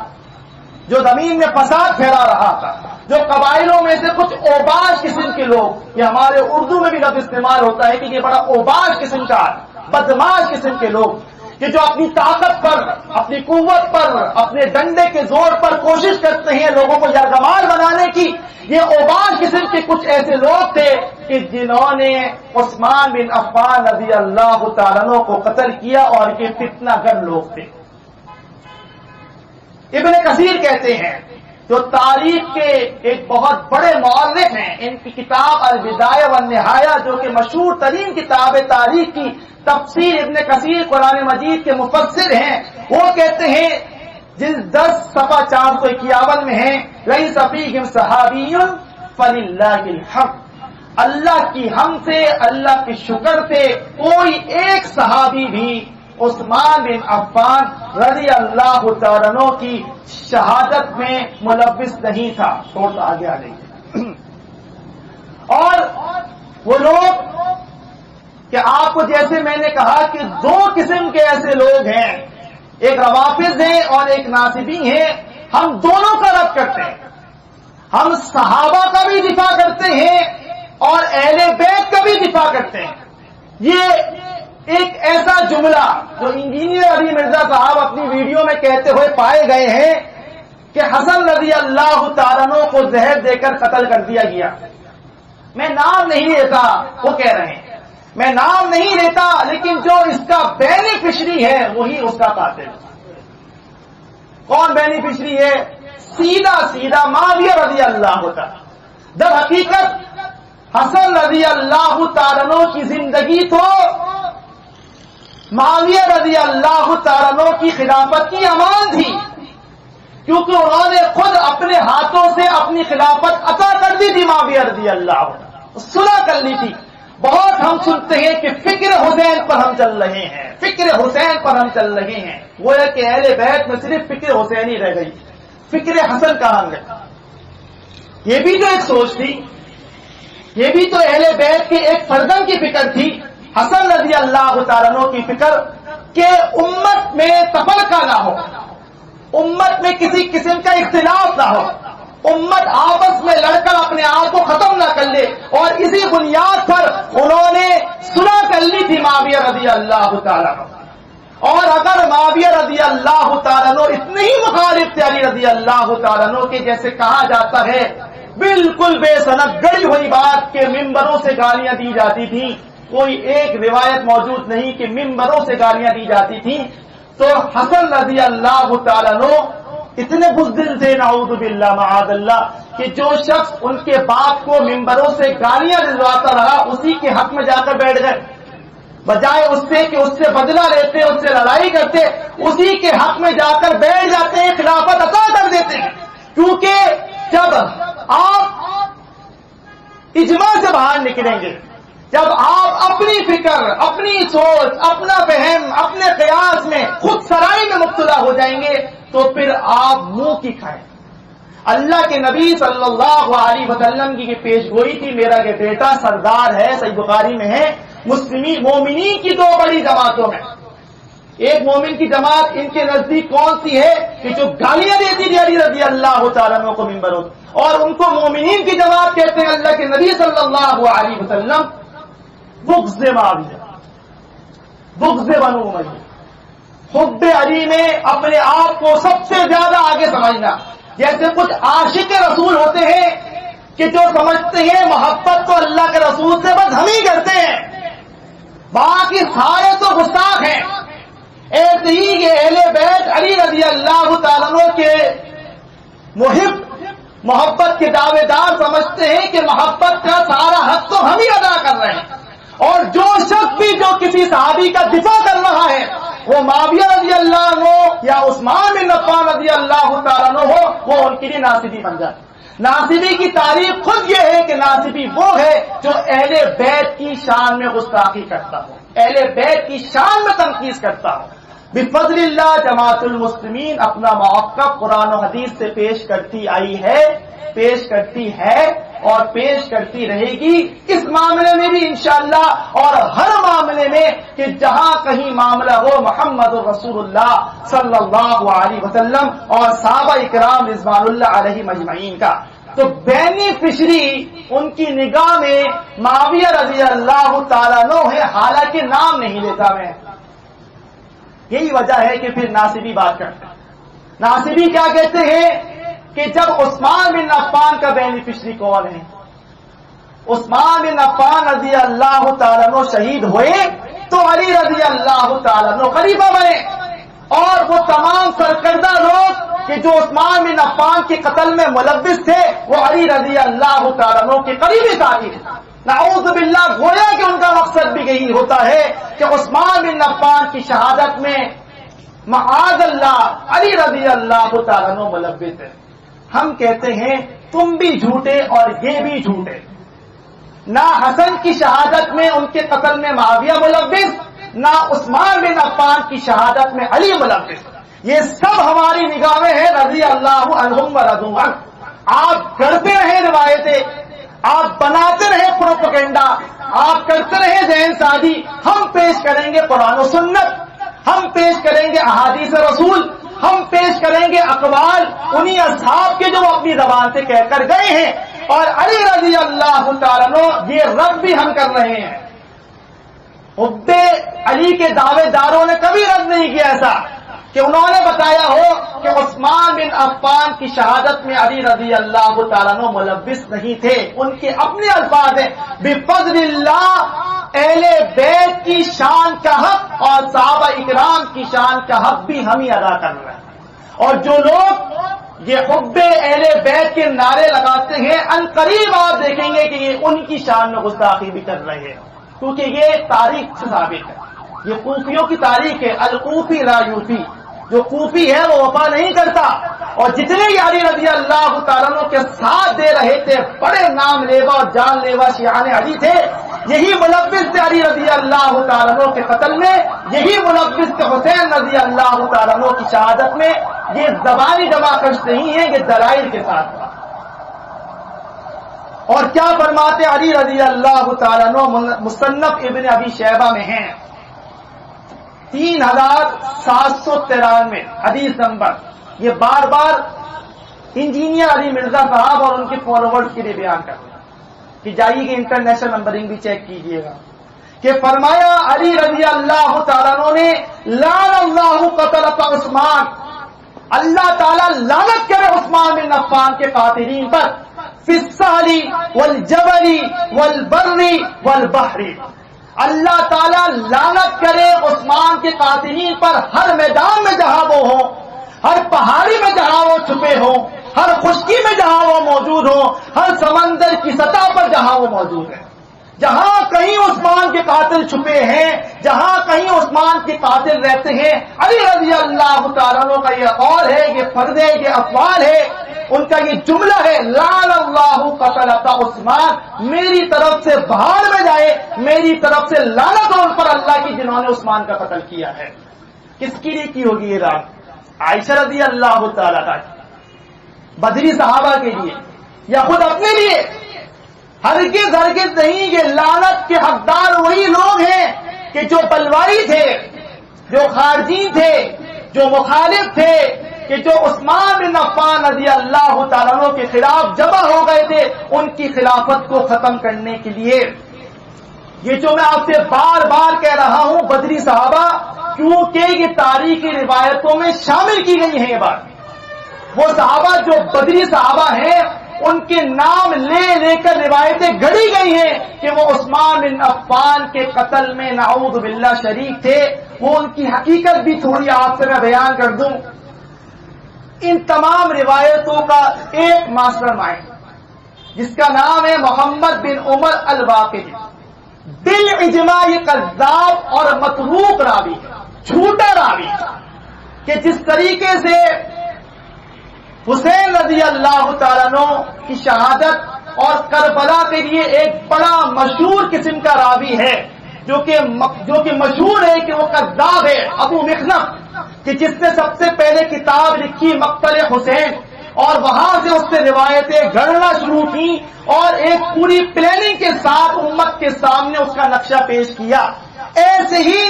جو زمین میں فساد پھیلا رہا تھا، جو قبائلوں میں سے کچھ اوباش قسم کے لوگ، یہ ہمارے اردو میں بھی لفظ استعمال ہوتا ہے کہ یہ بڑا اوباش قسم کا بدماش قسم کے لوگ کہ جو اپنی طاقت پر، اپنی قوت پر، اپنے ڈنڈے کے زور پر کوشش کرتے ہیں لوگوں کو یرغمال بنانے کی، یہ اوباش قسم کے کچھ ایسے لوگ تھے کہ جنہوں نے عثمان بن عفان رضی اللہ تعالیٰ عنہ کو قتل کیا، اور یہ فتنہ گر لوگ تھے۔ ابن کثیر کہتے ہیں جو تاریخ کے ایک بہت بڑے مورخ ہیں، ان کی کتاب البدایہ والنہایہ جو کہ مشہور ترین کتاب ہے تاریخ کی، تفسیر ابن کثیر قرآن مجید کے مفسر ہیں، وہ کہتے ہیں جلد 10 صفحہ 451 میں ہیں لیس فیہم صحابی فللہ الحمد، اللہ کی حمد سے، اللہ کے شکر سے کوئی ایک صحابی بھی عثمان بن عفان رضی اللہ تعالیٰ عنہ کی شہادت میں ملوث نہیں تھا۔ تھوڑا آگے آ جائیے۔ اور وہ لوگ کہ آپ کو جیسے میں نے کہا کہ دو قسم کے ایسے لوگ ہیں، ایک روافض ہیں اور ایک ناصبی ہیں، ہم دونوں کا رد کرتے ہیں، ہم صحابہ کا بھی دفاع کرتے ہیں اور اہل بیت کا بھی دفاع کرتے ہیں۔ یہ ایک ایسا جملہ جو انجینئر علی مرزا صاحب اپنی ویڈیو میں کہتے ہوئے پائے گئے ہیں کہ حسن رضی اللہ تعالیٰ عنہ کو زہر دے کر قتل کر دیا گیا، میں نام نہیں لیتا، وہ کہہ رہے ہیں میں نام نہیں لیتا، لیکن جو اس کا بینیفیشری ہے وہی اس کا قاتل ہے۔ کون بینیفیشری ہے؟ سیدھا معاویہ رضی اللہ تعالیٰ، جب حقیقت حسن رضی اللہ تعالیٰ عنہ کی زندگی تو معاویہ رضی اللہ تعالیٰ عنہ کی خلافت کی امان تھی، کیونکہ انہوں نے خود اپنے ہاتھوں سے اپنی خلافت عطا کر دی تھی، معاویہ رضی اللہ عنہ صلح کر لی تھی۔ بہت ہم سنتے ہیں کہ فکر حسین پر ہم چل رہے ہیں، فکر حسین پر ہم چل رہے ہیں، وہ ہے کہ اہل بیت میں صرف فکر حسین ہی رہ گئی، فکر حسن کہاں گئے؟ یہ بھی تو ایک سوچ تھی، یہ بھی تو اہل بیت کے ایک فرزند کی فکر تھی، حسن رضی اللہ تعالیٰ عنہ کی فکر کہ امت میں تفرقہ نہ ہو، امت میں کسی قسم کا اختلاف نہ ہو، امت آپس میں لڑ کر اپنے آپ کو ختم نہ کر لے، اور اسی بنیاد پر انہوں نے صلح کر لی تھی معاویہ رضی اللہ تعالیٰ عنہ۔ اور اگر معاویہ رضی اللہ تعالیٰ عنہ اتنے ہی مخالف تھے علی رضی اللہ تعالیٰ عنہ کے، جیسے کہا جاتا ہے بالکل بے سند گڑی ہوئی بات کہ ممبروں سے گالیاں دی جاتی تھیں، کوئی ایک روایت موجود نہیں کہ ممبروں سے گالیاں دی جاتی تھیں، تو حسن رضی اللہ تعالیٰ عنہ اتنے بزدل تھے نعوذ باللہ معاذ اللہ کہ جو شخص ان کے باپ کو ممبروں سے گالیاں دلواتا رہا اسی کے حق میں جا کر بیٹھ گئے، بجائے اس سے کہ اس سے بدلہ لیتے، اس سے لڑائی کرتے، اسی کے حق میں جا کر بیٹھ جاتے ہیں، خلافت عطا کر دیتے ہیں۔ کیونکہ جب آپ اجماع سے باہر نکلیں گے، جب آپ اپنی فکر، اپنی سوچ، اپنا فہم، اپنے قیاس میں خود سرائی میں مبتلا ہو جائیں گے تو پھر آپ منہ کی کھائیں۔ اللہ کے نبی صلی اللہ علیہ وسلم کی پیش گوئی تھی، میرا یہ بیٹا سردار ہے، صحیح بخاری میں ہے، مسلمین مومنین کی دو بڑی جماعتوں میں ایک مومن کی جماعت ان کے نزدیک کون سی ہے کہ جو گالیاں دیتی تھی علی رضی اللہ تعالیٰ عنہ کو ممبروں، اور ان کو مومنین کی جماعت کہتے ہیں اللہ کے نبی صلی اللہ علیہ وسلم۔ بغض معاویہ، بغض بنو امیہ، حب علی میں اپنے آپ کو سب سے زیادہ آگے سمجھنا۔ جیسے کچھ عاشق رسول ہوتے ہیں کہ جو سمجھتے ہیں محبت تو اللہ کے رسول سے بس ہم ہی کرتے ہیں، باقی سارے تو گستاخ ہیں۔ ایسے ہی یہ اہل بیت علی رضی اللہ تعالیٰ عنہ کے محبت کے دعوے دار سمجھتے ہیں کہ محبت کا سارا حق تو ہم ہی ادا کر رہے ہیں، اور جو شخص بھی جو کسی صحابی کا دفاع کر رہا ہے وہ معاویہ رضی اللہ عنہ یا عثمان بن عفان رضی اللہ تعالیٰ عنہ ہو، وہ ان کے لیے ناصبی بن جاتا ہے۔ ناصبی کی تعریف خود یہ ہے کہ ناصبی وہ ہے جو اہل بیت کی شان میں گستاخی کرتا ہو، اہل بیت کی شان میں تنقید کرتا ہو۔ بفضل اللہ جماعت المسلمین اپنا موقف قرآن و حدیث سے پیش کرتی آئی ہے، پیش کرتی ہے، اور پیش کرتی رہے گی اس معاملے میں بھی انشاءاللہ، اور ہر معاملے میں کہ جہاں کہیں معاملہ ہو محمد رسول اللہ صلی اللہ علیہ وسلم اور صحابہ اکرام رضوان اللہ علیہ مجمعین کا۔ تو بینیفیشری ان کی نگاہ میں معاویہ رضی اللہ تعالیٰ عنہ ہے، حالانکہ نام نہیں لیتا میں۔ یہی وجہ ہے کہ پھر ناصبی بات کرتے ہیں۔ ناصبی کیا کہتے ہیں کہ جب عثمان بن عفان کا بینیفیشری کون ہے؟ عثمان بن عفان رضی اللہ تعالیٰ عنہ شہید ہوئے تو علی رضی اللہ تعالیٰ عنہ خلیفہ بنے، اور وہ تمام سرکردہ لوگ کہ جو عثمان بن عفان کے قتل میں ملوث تھے وہ علی رضی اللہ تعالیٰ عنہ کے قریبی ساتھی تھے۔ نعوذ باللہ، گویا کہ ان کا مقصد بھی یہی ہوتا ہے کہ عثمان بن عفان کی شہادت میں معاذ اللہ علی رضی اللہ تعالیٰ عنہ ملوث ہے۔ ہم کہتے ہیں تم بھی جھوٹے اور یہ بھی جھوٹے، نہ حسن کی شہادت میں ان کے قتل میں معاویہ ملوث، نہ عثمان بن عفان کی شہادت میں علی ملوث۔ یہ سب ہماری نگاہ میں ہے رضی اللہ عنہم ورضوا عنہ۔ آپ کرتے رہے روایتیں، آپ بناتے رہے پروپیگنڈا، آپ کرتے رہے ذہن سازی، ہم پیش کریں گے قرآن و سنت، ہم پیش کریں گے احادیث رسول، ہم پیش کریں گے اقوال انہی اصحاب کے جو اپنی زبان سے کہہ کر گئے ہیں، اور علی رضی اللہ تعالیٰ عنہ یہ رد بھی ہم کر رہے ہیں۔ حب علی کے دعوے داروں نے کبھی رد نہیں کیا ایسا کہ انہوں نے بتایا ہو کہ عثمان بن عفان کی شہادت میں علی رضی اللہ تعالیٰ عنہ ملوث نہیں تھے۔ ان کے اپنے الفاظ ہیں بفضل اللہ، اہل بیت کی شان کا حق اور صحابہ اکرام کی شان کا حق بھی ہم ہی ادا کر رہے ہیں۔ اور جو لوگ یہ حب اہل بیت کے نعرے لگاتے ہیں ان قریب آپ دیکھیں گے کہ یہ ان کی شان میں گستاخی بھی کر رہے ہیں، کیونکہ یہ تاریخ سے ثابت ہے، یہ کوفیوں کی تاریخ ہے۔ الکوفی لا یوفی، جو کوفی ہے وہ وفا نہیں کرتا۔ اور جتنے بھی علی رضی اللہ تعالیٰ عنہ کے ساتھ دے رہے تھے بڑے نام لیوا اور جان لیوا شیعان علی تھے، یہی ملوث تھے علی رضی اللہ تعالیٰ عنہ کے قتل میں، یہی ملوث تھے حسین رضی اللہ تعالیٰ عنہ کی شہادت میں۔ یہ زبانی جمع کش نہیں ہے، یہ دلائل کے ساتھ تھا۔ اور کیا فرماتے علی رضی اللہ تعالیٰ عنہ، مصنف ابن ابی شیبہ میں ہیں 3793 حدیث نمبر، یہ بار بار انجینئر علی مرزا صاحب اور ان کے فالوورز کے لیے بیان کرتے ہیں کہ جائیے کہ انٹرنیشنل نمبرنگ بھی چیک کیجئے گا، کہ فرمایا علی رضی اللہ تعالیٰ عنہ نے لعن اللہ قتلۃ عثمان، اللہ تعالیٰ لعنت کرے عثمان بن عفان کے قاتلین پر، فی السہل والجبل والبر والبحر، اللہ تعالیٰ لعنت کرے عثمان کے قاتلین پر ہر میدان میں جہاں وہ ہوں، ہر پہاڑی میں جہاں وہ چھپے ہوں، ہر خشکی میں جہاں وہ موجود ہوں، ہر سمندر کی سطح پر جہاں وہ موجود ہے۔ جہاں کہیں عثمان کے قاتل چھپے ہیں، جہاں کہیں عثمان کے قاتل رہتے ہیں، علی رضی اللہ تعالیٰ عنہ کا یہ قول ہے، یہ فرض ہے، یہ اقوال ہے، ان کا یہ جملہ ہے لعن اللہ قتلۃ عثمان، میری طرف سے بہار میں جائے، میری طرف سے لعنت ہو ان پر اللہ کی جنہوں نے عثمان کا قتل کیا ہے۔ کس کے لیے کی ہوگی یہ رات؟ عائشہ رضی اللہ تعالیٰ عنہ، بدری صحابہ کے لیے یا خود اپنے لیے؟ ہرگز ہرگز نہیں، یہ لعنت کے حقدار وہی لوگ ہیں کہ جو بلوائی تھے، جو خارجین تھے، جو مخالف تھے، کہ جو عثمان بن عفان رضی اللہ تعالیٰ عنہ کے خلاف جمع ہو گئے تھے ان کی خلافت کو ختم کرنے کے لیے۔ یہ جو میں آپ سے بار بار کہہ رہا ہوں بدری صحابہ، کیونکہ یہ تاریخی روایتوں میں شامل کی گئی ہیں، یہ بات وہ صحابہ جو بدری صحابہ ہیں ان کے نام لے لے کر روایتیں گھڑی گئی ہیں کہ وہ عثمان بن عفان کے قتل میں نعوذ باللہ شریک تھے۔ وہ ان کی حقیقت بھی تھوڑی آپ سے میں بیان کر دوں۔ ان تمام روایتوں کا ایک ماسٹر مائنڈ جس کا نام ہے محمد بن عمر الواقدی، بالاجماع یہ کذاب اور متروک راوی، جھوٹا راوی، کہ جس طریقے سے حسین رضی اللہ تعالیٰ عنہ کی شہادت اور کربلا کے لیے ایک بڑا مشہور قسم کا راوی ہے جو کہ مشہور ہے کہ وہ کذاب ہے، ابو مخنف، کہ جس نے سب سے پہلے کتاب لکھی مقتل حسین، اور وہاں سے اس سے روایتیں گڑنا شروع کی اور ایک پوری پلاننگ کے ساتھ امت کے سامنے اس کا نقشہ پیش کیا. ایسے ہی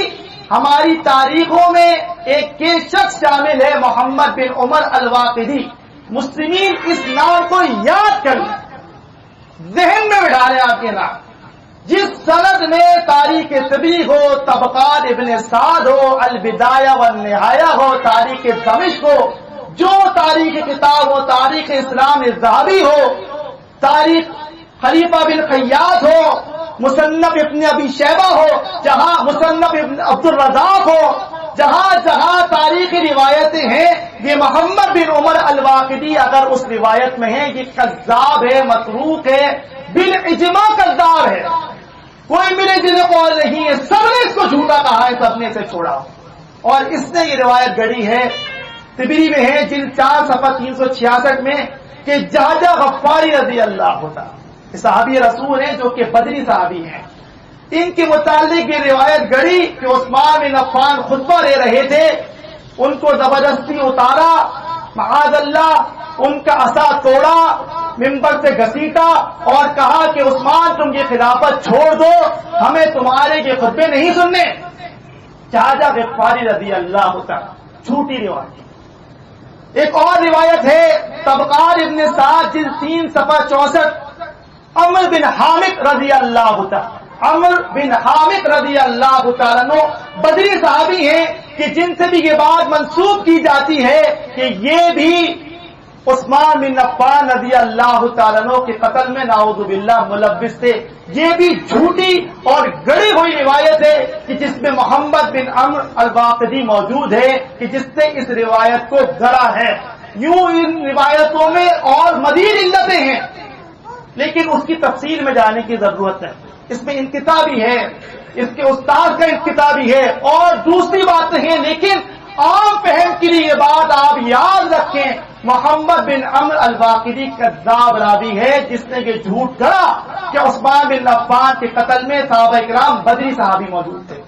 ہماری تاریخوں میں ایک شخص شامل ہے محمد بن عمر الواقدی. مسلمین اس نام کو یاد کر لیں, ذہن میں بٹھا لیں آپ کے نام. جس سند میں تاریخ طبری ہو, طبقات ابن سعد ہو, البدایہ والنہایہ ہو, تاریخ دمشق ہو, جو تاریخ کتاب ہو, تاریخ اسلام ذہبی ہو, تاریخ خلیفہ بن خیاط ہو, مصنف ابن ابی شیبہ ہو, جہاں مصنف ابن عبد الرزاق ہو, جہاں جہاں تاریخی روایتیں ہیں, یہ محمد بن عمر الواقدی اگر اس روایت میں ہے یہ کذاب ہے, متروک ہے, بالاجماع کذاب ہے. کوئی ملے جنہیں قول نہیں ہے, سب نے اس کو جھوٹا کہا ہے, سب نے اسے چھوڑا. اور اس نے یہ روایت گڑی ہے, طبری میں ہے جلد 4 صفحہ 366 میں, کہ جعجع غفاری رضی اللہ عنہ صحابی رسول ہیں جو کہ بدری صحابی ہیں. ان کے متعلق یہ روایت گڑی کہ عثمان بن عفان خطبہ لے رہے تھے, ان کو زبردستی اتارا, معاذ اللہ ان کا عصا توڑا, منبر سے گھسیٹا اور کہا کہ عثمان تم یہ خلافت چھوڑ دو, ہمیں تمہارے یہ خطبے نہیں سننے. جعجع غفاری رضی اللہ عنہ, جھوٹی روایت. ایک اور روایت ہے طبقات ابن سعد جلد 3 صفحہ 64, عمر بن حامد رضی اللہ عنہ. عمر بن حامد رضی اللہ تعالیٰ عنہ بدری صحابی ہیں کہ جن سے بھی یہ بات منسوب کی جاتی ہے کہ یہ بھی عثمان بن عفان رضی اللہ تعالیٰ عنہ کے قتل میں نعوذ باللہ ملوث تھے. یہ بھی جھوٹی اور گڑی ہوئی روایت ہے کہ جس میں محمد بن عمر الواقدی موجود ہے کہ جس نے اس روایت کو گڑا ہے. یوں ان روایتوں میں اور مزید علتیں ہیں, لیکن اس کی تفصیل میں جانے کی ضرورت ہے. اس میں انقطاع بھی ہے, اس کے استاد کا انقطاع بھی ہے, اور دوسری باتیں ہیں, لیکن عام فہم کے لیے یہ بات آپ یاد رکھیں, محمد بن عمر الواقدی کذاب راوی ہے جس نے یہ جھوٹ گڑا کہ عثمان بن عفان کے قتل میں صحابہ کرام بدری صحابی موجود تھے.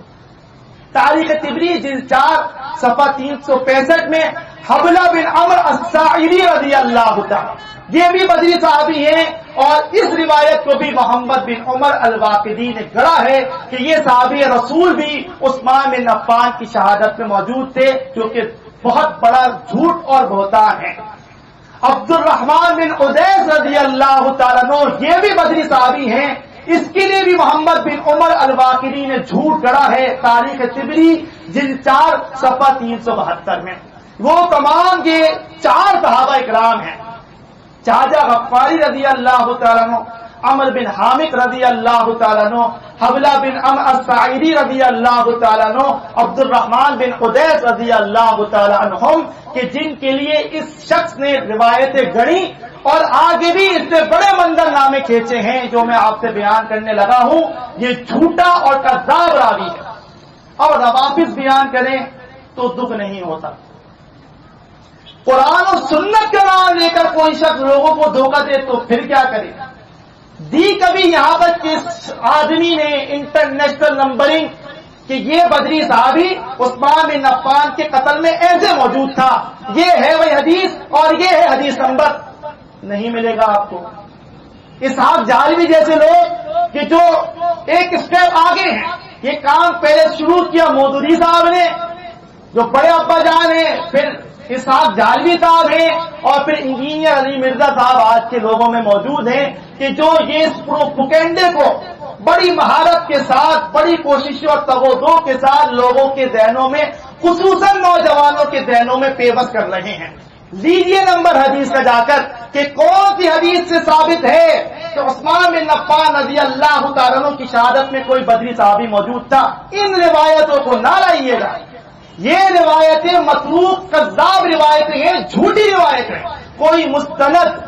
تاریخ طبری جلد 4 صفحہ 365 میں حبلہ بن عمر الساعدی رضی اللہ عنہ, یہ بھی بدری صحابی ہیں, اور اس روایت کو بھی محمد بن عمر الواقدی نے گڑا ہے کہ یہ صحابی رسول بھی عثمان بن عفان کی شہادت میں موجود تھے, جو کہ بہت بڑا جھوٹ اور بہتان ہے. عبد الرحمن بن عدیس رضی اللہ تعالیٰ عنہ یہ بھی بدری صحابی ہیں, اس کے لیے بھی محمد بن عمر الواقدی نے جھوٹ گڑا ہے. تاریخ طبری جلد 4 صفحہ 372 میں. وہ تمام یہ 4 صحابہ اکرام ہیں, جعجع غفاری رضی اللہ تعالیٰ عنہ, عمر بن حامد رضی اللہ تعالیٰ عنہ, حبلہ بن عمر الساعدی رضی اللہ تعالیٰ عنہ, عبد الرحمن بن عدیس رضی اللہ تعالیٰ عنہم, کہ جن کے لیے اس شخص نے روایتیں گڑی اور آگے بھی اس سے بڑے منظر نامے کھینچے ہیں جو میں آپ سے بیان کرنے لگا ہوں. یہ جھوٹا اور کذاب راوی ہے, اور روافض بیان کریں تو دکھ نہیں ہوتا. قرآن و سنت کا نام لے کر کوئی شخص لوگوں کو دھوکہ دے تو پھر کیا کرے. دی کبھی یہاں پر کس آدمی نے انٹرنیشنل نمبرنگ کہ یہ بدری صحابی عثمان بن عفان کے قتل میں ایسے موجود تھا, یہ ہے وہی حدیث اور یہ ہے حدیث نمبر, نہیں ملے گا آپ کو. اسحاق جعلوی جیسے لوگ کہ جو ایک اسٹیپ آگے ہیں, یہ کام پہلے شروع کیا مودودی صاحب نے جو بڑے ابا جان ہیں, پھر اسحاق جعلوی صاحب ہیں, اور پھر انجینئر علی مرزا صاحب آج کے لوگوں میں موجود ہیں کہ جو یہ پروپیگنڈے کو بڑی مہارت کے ساتھ, بڑی کوششوں اور تگودو کے ساتھ لوگوں کے ذہنوں میں, خصوصاً نوجوانوں کے ذہنوں میں پیوست کر رہے ہیں. لیجیے نمبر حدیث کا جا کر کہ کون سی حدیث سے ثابت ہے کہ عثمان بن عفان رضی اللہ تعالیٰ عنہ کی شہادت میں کوئی بدری صحابی موجود تھا. ان روایتوں کو نہ لائیے گا, یہ روایتیں متروک کذاب روایتیں ہیں, جھوٹی روایتیں ہیں. کوئی مستند,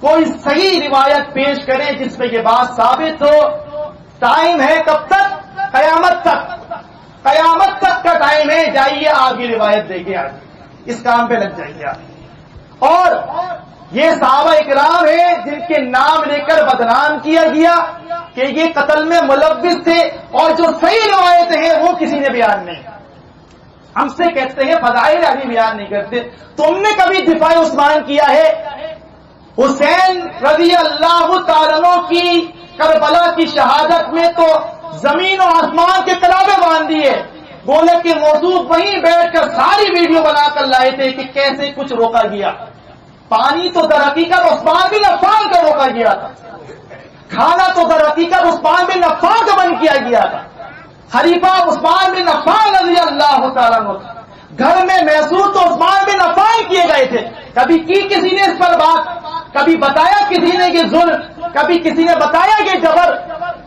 کوئی صحیح روایت پیش کریں جس میں یہ بات ثابت ہو. ٹائم ہے کب تک؟ قیامت تک. قیامت تک کا ٹائم ہے, جائیے آپ یہ روایت دیکھیں, آگے اس کام پہ لگ جائیے آپ. اور یہ صحابہ اکرام ہیں جن کے نام لے کر بدنام کیا گیا کہ یہ قتل میں ملوث تھے, اور جو صحیح روایتیں ہیں وہ کسی نے بیان نہیں. ہم سے کہتے ہیں فضائل ابھی بیان نہیں کرتے. تم نے کبھی دفاع عثمان کیا ہے؟ حسین رضی اللہ تعالیٰ عنہ کی کربلا کی شہادت میں تو زمین و آسمان کے ترابے باندھ دیے. بولے کہ موضوع وہیں بیٹھ کر ساری ویڈیو بنا کر لائے تھے کہ کیسے کچھ روکا گیا. پانی تو در حقیقت عثمان بن عفان کا روکا گیا تھا. کھانا تو در حقیقت عثمان بن عفان کا بند کیا گیا تھا. خلیفہ عثمان بن عفان رضی اللہ تعالیٰ عنہ. گھر میں محسوس تو عثمان بن عفان کیے گئے تھے. کبھی کی کسی نے اس پر بات؟ کبھی بتایا کسی نے کہ ظلم؟ کبھی کسی نے بتایا کہ جبر؟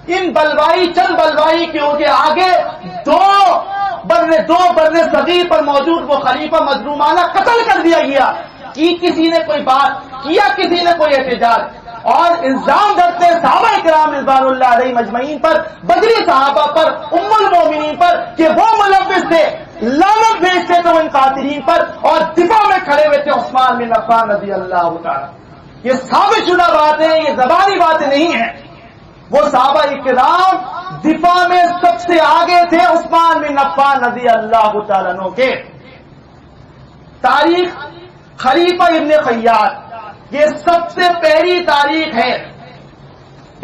ان بلوائی چند بلوائی کے آگے دو برنے صغیر پر موجود وہ خلیفہ مظلومانہ قتل کر دیا گیا. کی کسی نے کوئی بات؟ کیا کسی نے کوئی احتجاج؟ اور الزام دھرتے صحابہ کرام رضوان اللہ علیہ مجمعین پر، بدری صحابہ پر، ام المومنین پر کہ وہ ملوث تھے، لعنت بھیجتے تھے ان قاتلین پر، اور دفاع میں کھڑے ہوئے تھے عثمان بن عفان رضی اللہ تعالی. یہ ثابت شدہ باتیں، یہ زبانی باتیں نہیں ہیں. وہ صحابہ کرام دفاع میں سب سے آگے تھے عثمان بن عفان رضی اللہ تعالیٰ عنہ کے. تاریخ خلیفہ ابن خیاط، یہ سب سے پہلی تاریخ ہے.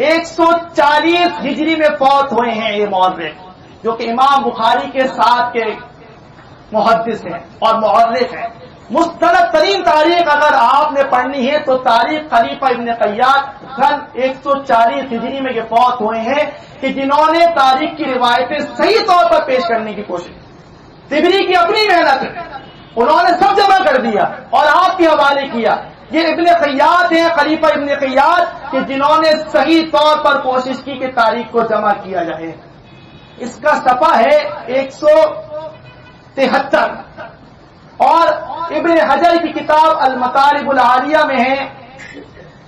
140 ہجری میں فوت ہوئے ہیں یہ مورخ، جو کہ امام بخاری کے ساتھ کے محدث ہیں اور مورخ ہیں. مستند ترین تاریخ اگر آپ نے پڑھنی ہے تو تاریخ خلیفہ ابن قیاد سن 140 ہجری میں یہ فوت ہوئے ہیں، کہ جنہوں نے تاریخ کی روایتیں صحیح طور پر پیش کرنے کی کوشش. طبری کی اپنی محنت ہے، انہوں نے سب جمع کر دیا اور آپ کے حوالے کیا. یہ ابن قیاد ہیں، خلیفہ ابن قیاد، کہ جنہوں نے صحیح طور پر کوشش کی کہ تاریخ کو جمع کیا جائے. اس کا صفحہ ہے 173 اور ابن حجر کی کتاب المطالب العالیہ میں ہے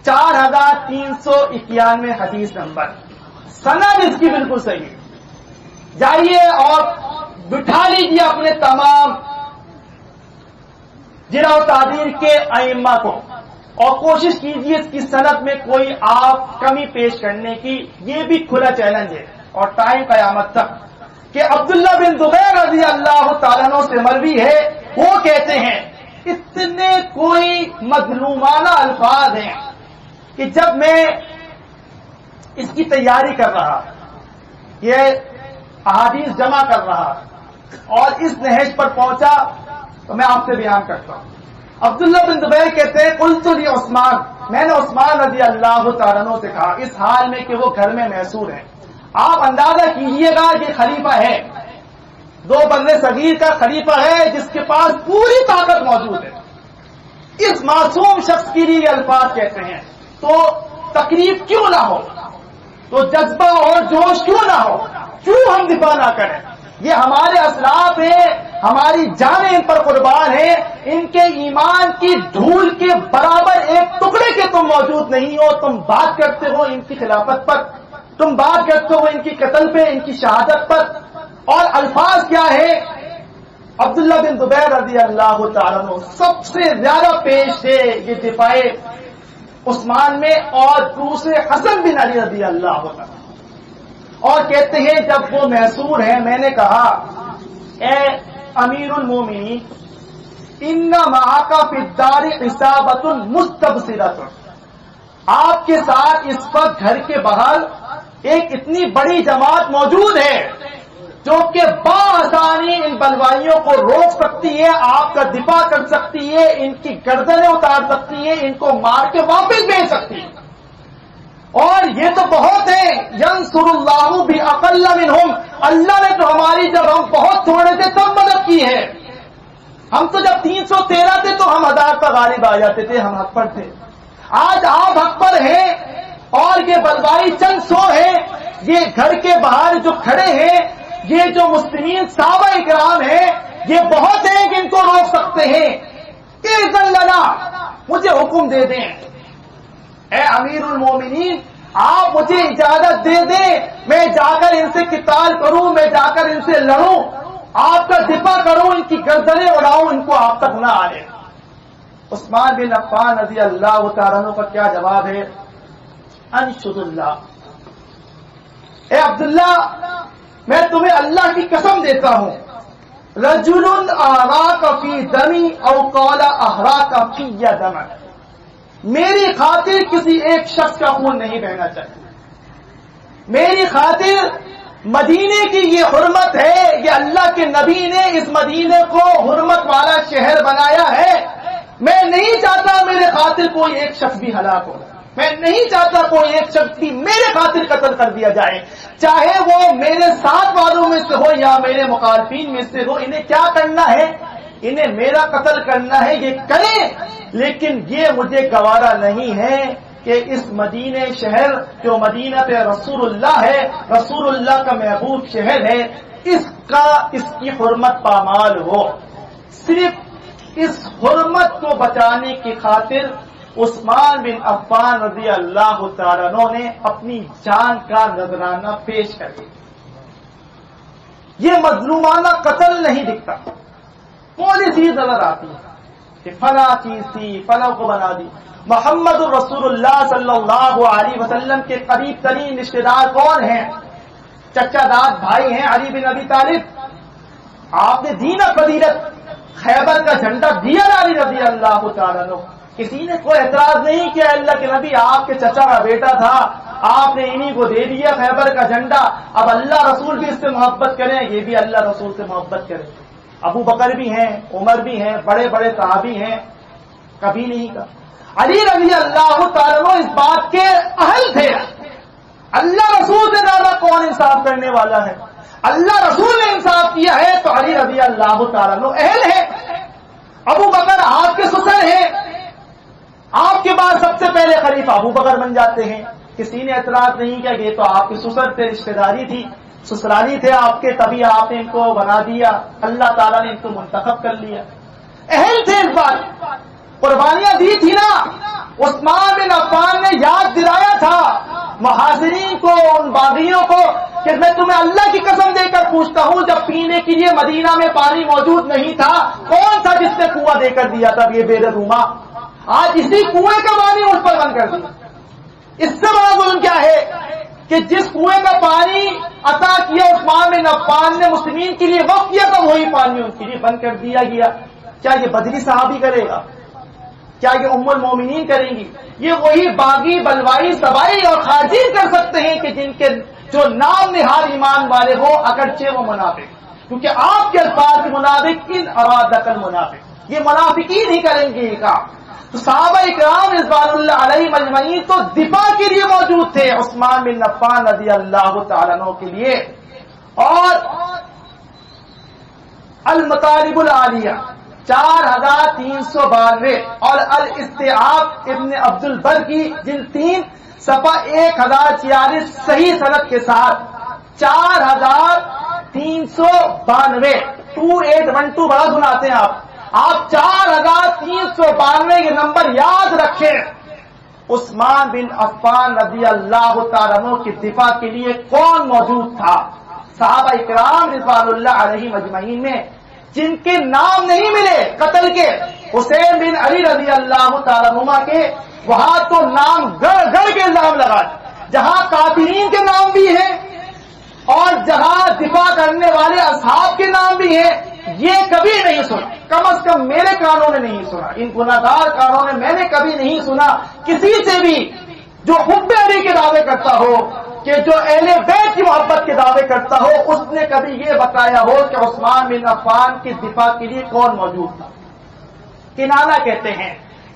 4391 حدیث نمبر. سند اس کی بالکل صحیح. جائیے اور بٹھا لیجیے اپنے تمام جرح و تعدیل کے ائمہ کو اور کوشش کیجیے اس کی سند میں کوئی آپ کمی پیش کرنے کی. یہ بھی کھلا چیلنج ہے اور ٹائم قیامت تک. کہ عبداللہ بن زبیر رضی اللہ تعالیٰ عنہ سے مروی ہے، وہ کہتے ہیں اتنے کوئی مظلومانہ الفاظ ہیں کہ جب میں اس کی تیاری کر رہا، یہ احادیث جمع کر رہا اور اس نہج پر پہنچا تو میں آپ سے بیان کرتا ہوں. عبداللہ بن زبیر کہتے ہیں قلت لعثمان، میں نے عثمان رضی اللہ تعالیٰ عنہ سے کہا، اس حال میں کہ وہ گھر میں محصور ہیں. آپ اندازہ کیجئے گا یہ خلیفہ ہے، 2 بندے صغیر کا خلیفہ ہے جس کے پاس پوری طاقت موجود ہے. اس معصوم شخص کے لیے یہ الفاظ کہتے ہیں تو تکلیف کیوں نہ ہو، تو جذبہ اور جوش کیوں نہ ہو، کیوں ہم دفاع نہ کریں. یہ ہمارے اسلاف ہیں، ہماری جانیں ان پر قربان ہیں. ان کے ایمان کی دھول کے برابر ایک ٹکڑے کے تم موجود نہیں ہو. تم بات کرتے ہو ان کی خلافت پر، تم بات کرتے ہو ان کی قتل پہ، ان کی شہادت پر. اور الفاظ کیا ہے؟ عبداللہ بن زبیر رضی اللہ تعالیٰ عنہ سب سے زیادہ پیش ہے یہ دفاع عثمان میں، اور دوسرے حسن بن علی رضی اللہ تعالیٰ. اور کہتے ہیں جب وہ محصور ہیں میں نے کہا اے امیر المومنین ان معاک فی الدار عصابۃ مستبصرۃ، آپ کے ساتھ اس وقت گھر کے باہر ایک اتنی بڑی جماعت موجود ہے جو کہ بآسانی ان بلوائیوں کو روک سکتی ہے، آپ کا دفاع کر سکتی ہے، ان کی گردنیں اتار سکتی ہے، ان کو مار کے واپس بھیج سکتی ہے. اور یہ تو بہت ہے، ینصر اللہ باقل منہم، اللہ نے تو ہماری جب ہم بہت تھوڑے تھے تب مدد کی ہے. ہم تو جب 313 تھے تو ہم 1000 پر غالب آ جاتے تھے، ہم حق پر تھے. آج آپ حق پر ہیں اور یہ بلوائی چند سو ہیں. یہ گھر کے باہر جو کھڑے ہیں، یہ جو مسلمین صحابہ اکرام ہیں، یہ بہت ہیں کہ ان کو روک سکتے ہیں. اذن لنا، مجھے حکم دے دیں اے امیر المومنین، آپ مجھے اجازت دے دیں میں جا کر ان سے قتال کروں، میں جا کر ان سے لڑوں، آپ کا دفاع کروں، ان کی گردنیں اڑاؤں، ان کو آپ تک نہ آئے. عثمان بن عفان رضی اللہ تعالیٰ عنہ کا کیا جواب ہے؟ انشد اللہ، اے عبداللہ میں تمہیں اللہ کی قسم دیتا ہوں رجل احراق فی دمی او قال احراق فی دم، میری خاطر کسی ایک شخص کا خون نہیں بہنا چاہیے، میری خاطر مدینے کی یہ حرمت ہے، یہ اللہ کے نبی نے اس مدینے کو حرمت والا شہر بنایا ہے، میں نہیں چاہتا میرے خاطر کوئی ایک شخص بھی ہلاک ہو، میں نہیں چاہتا کوئی ایک شخص بھی میرے خاطر قتل کر دیا جائے، چاہے وہ میرے ساتھ والوں میں سے ہو یا میرے مخالفین میں سے ہو، انہیں کیا کرنا ہے، انہیں میرا قتل کرنا ہے، یہ کریں، لیکن یہ مجھے گوارا نہیں ہے کہ اس مدینے شہر جو مدینہ پہ رسول اللہ ہے، رسول اللہ کا محبوب شہر ہے، اس کی حرمت پامال ہو۔ صرف اس حرمت کو بچانے کی خاطر عثمان بن عفان رضی اللہ تعالیٰ عنہ نے اپنی جان کا نذرانہ پیش کر دیا۔ یہ مظلومانہ قتل نہیں دکھتا، پالیسی نظر آتی ہے کہ فلاں چیز تھی، فلاں کو بنا دی۔ محمد رسول اللہ صلی اللہ علیہ وسلم کے قریب ترین رشتے دار کون ہیں؟ چچا داد بھائی ہیں علی بن ابی طالب، آپ نے دین فضیلت خیبر کا جھنڈا دیا علی رضی اللہ تعالیٰ عنہ، کسی نے کوئی اعتراض نہیں کیا، اللہ کے نبی آپ کے چچا کا بیٹا تھا، آپ نے انہی کو دے دیا خیبر کا جھنڈا، اب اللہ رسول بھی اس سے محبت کریں، یہ بھی اللہ رسول سے محبت کریں۔ ابو بکر بھی ہیں، عمر بھی ہیں، بڑے بڑے صحابی ہیں، کبھی نہیں کہا۔ علی رضی اللہ تعالیٰ عنہ اس بات کے اہل تھے، اللہ رسول سے زیادہ کون انصاف کرنے والا ہے، اللہ رسول نے انصاف کیا ہے تو علی رضی اللہ تعالیٰ عنہ اہل ہے۔ ابو بکر آپ کے سسر ہیں، آپ کے بعد سب سے پہلے خلیفہ ابو بکر بن جاتے ہیں، کسی نے اعتراض نہیں کیا، یہ تو آپ کے سسر تھے، رشتے داری تھی، سسرالی تھے آپ کے، تبھی آپ نے ان کو بنا دیا، اللہ تعالیٰ نے ان کو منتخب کر لیا، اہل تھے اس بات، قربانیاں دی تھی نا۔ عثمان بن عفان نے یاد دلایا تھا مہاجرین کو، ان باغیوں کو کہ میں تمہیں اللہ کی قسم دے کر پوچھتا ہوں، جب پینے کے لیے مدینہ میں پانی موجود نہیں تھا، کون تھا جس نے کنواں دے کر دیا تھا؟ یہ بے رحماں، آج اسی کنویں کا پانی اس پر بند کر دیا۔ اس سے بڑا ظلم کیا ہے کہ جس کنویں کا پانی عطا کیا عثمان بن عفان نے مسلمین کے لیے وقف کیا تھا، وہی پانی ان کے لیے بند کر دیا گیا۔ کیا یہ بدری صحابی کرے گا؟ کیا یہ ام المومنین کریں گی؟ یہ وہی باغی، بلوائی، سبائی اور خارجین کر سکتے ہیں کہ جن کے جو نام نہاد ایمان والے ہو، اگرچہ وہ منافق، کیونکہ آپ کے الفاظ کے منافق ان ارادک المنافق، یہ منافقین ہی کریں گے یہ کام۔ تو صحابہ اکرام رضوان اللہ علیہم اجمعین تو دفاع کے لیے موجود تھے عثمان بن عفان رضی اللہ تعالیٰ عنہ کے لیے۔ اور المطالب العالیہ 4392 اور الاستیعاب ابن عبد البر کی جلد 3 صفحہ 1046 صحیح سند کے ساتھ 4392 2812 بڑا سناتے ہیں آپ 4392 یہ نمبر یاد رکھیں۔ عثمان بن عفان رضی اللہ تعالیٰ عنہ کی دفاع کے لیے کون موجود تھا؟ صحابہ اکرام رضوان اللہ علیہم اجمعین میں جن کے نام نہیں ملے قتل کے، حسین بن علی رضی اللہ تعالیٰ عنہ کے، وہاں تو نام گڑ گڑ کے الزام لگا، جہاں کافرین کے نام بھی ہیں اور جہاں دفاع کرنے والے اصحاب کے نام بھی ہیں، یہ کبھی نہیں سنا، کم از کم میرے کانوں نے نہیں سنا، ان گناہگار کانوں نے میں نے کبھی نہیں سنا کسی سے بھی جو حب علی کے دعوے کرتا ہو، کہ جو اہل بیت کی محبت کے دعوے کرتا ہو، اس نے کبھی یہ بتایا ہو کہ عثمان بن عفان کی دفاع کے لیے کون موجود تھا۔ کنانہ کہتے ہیں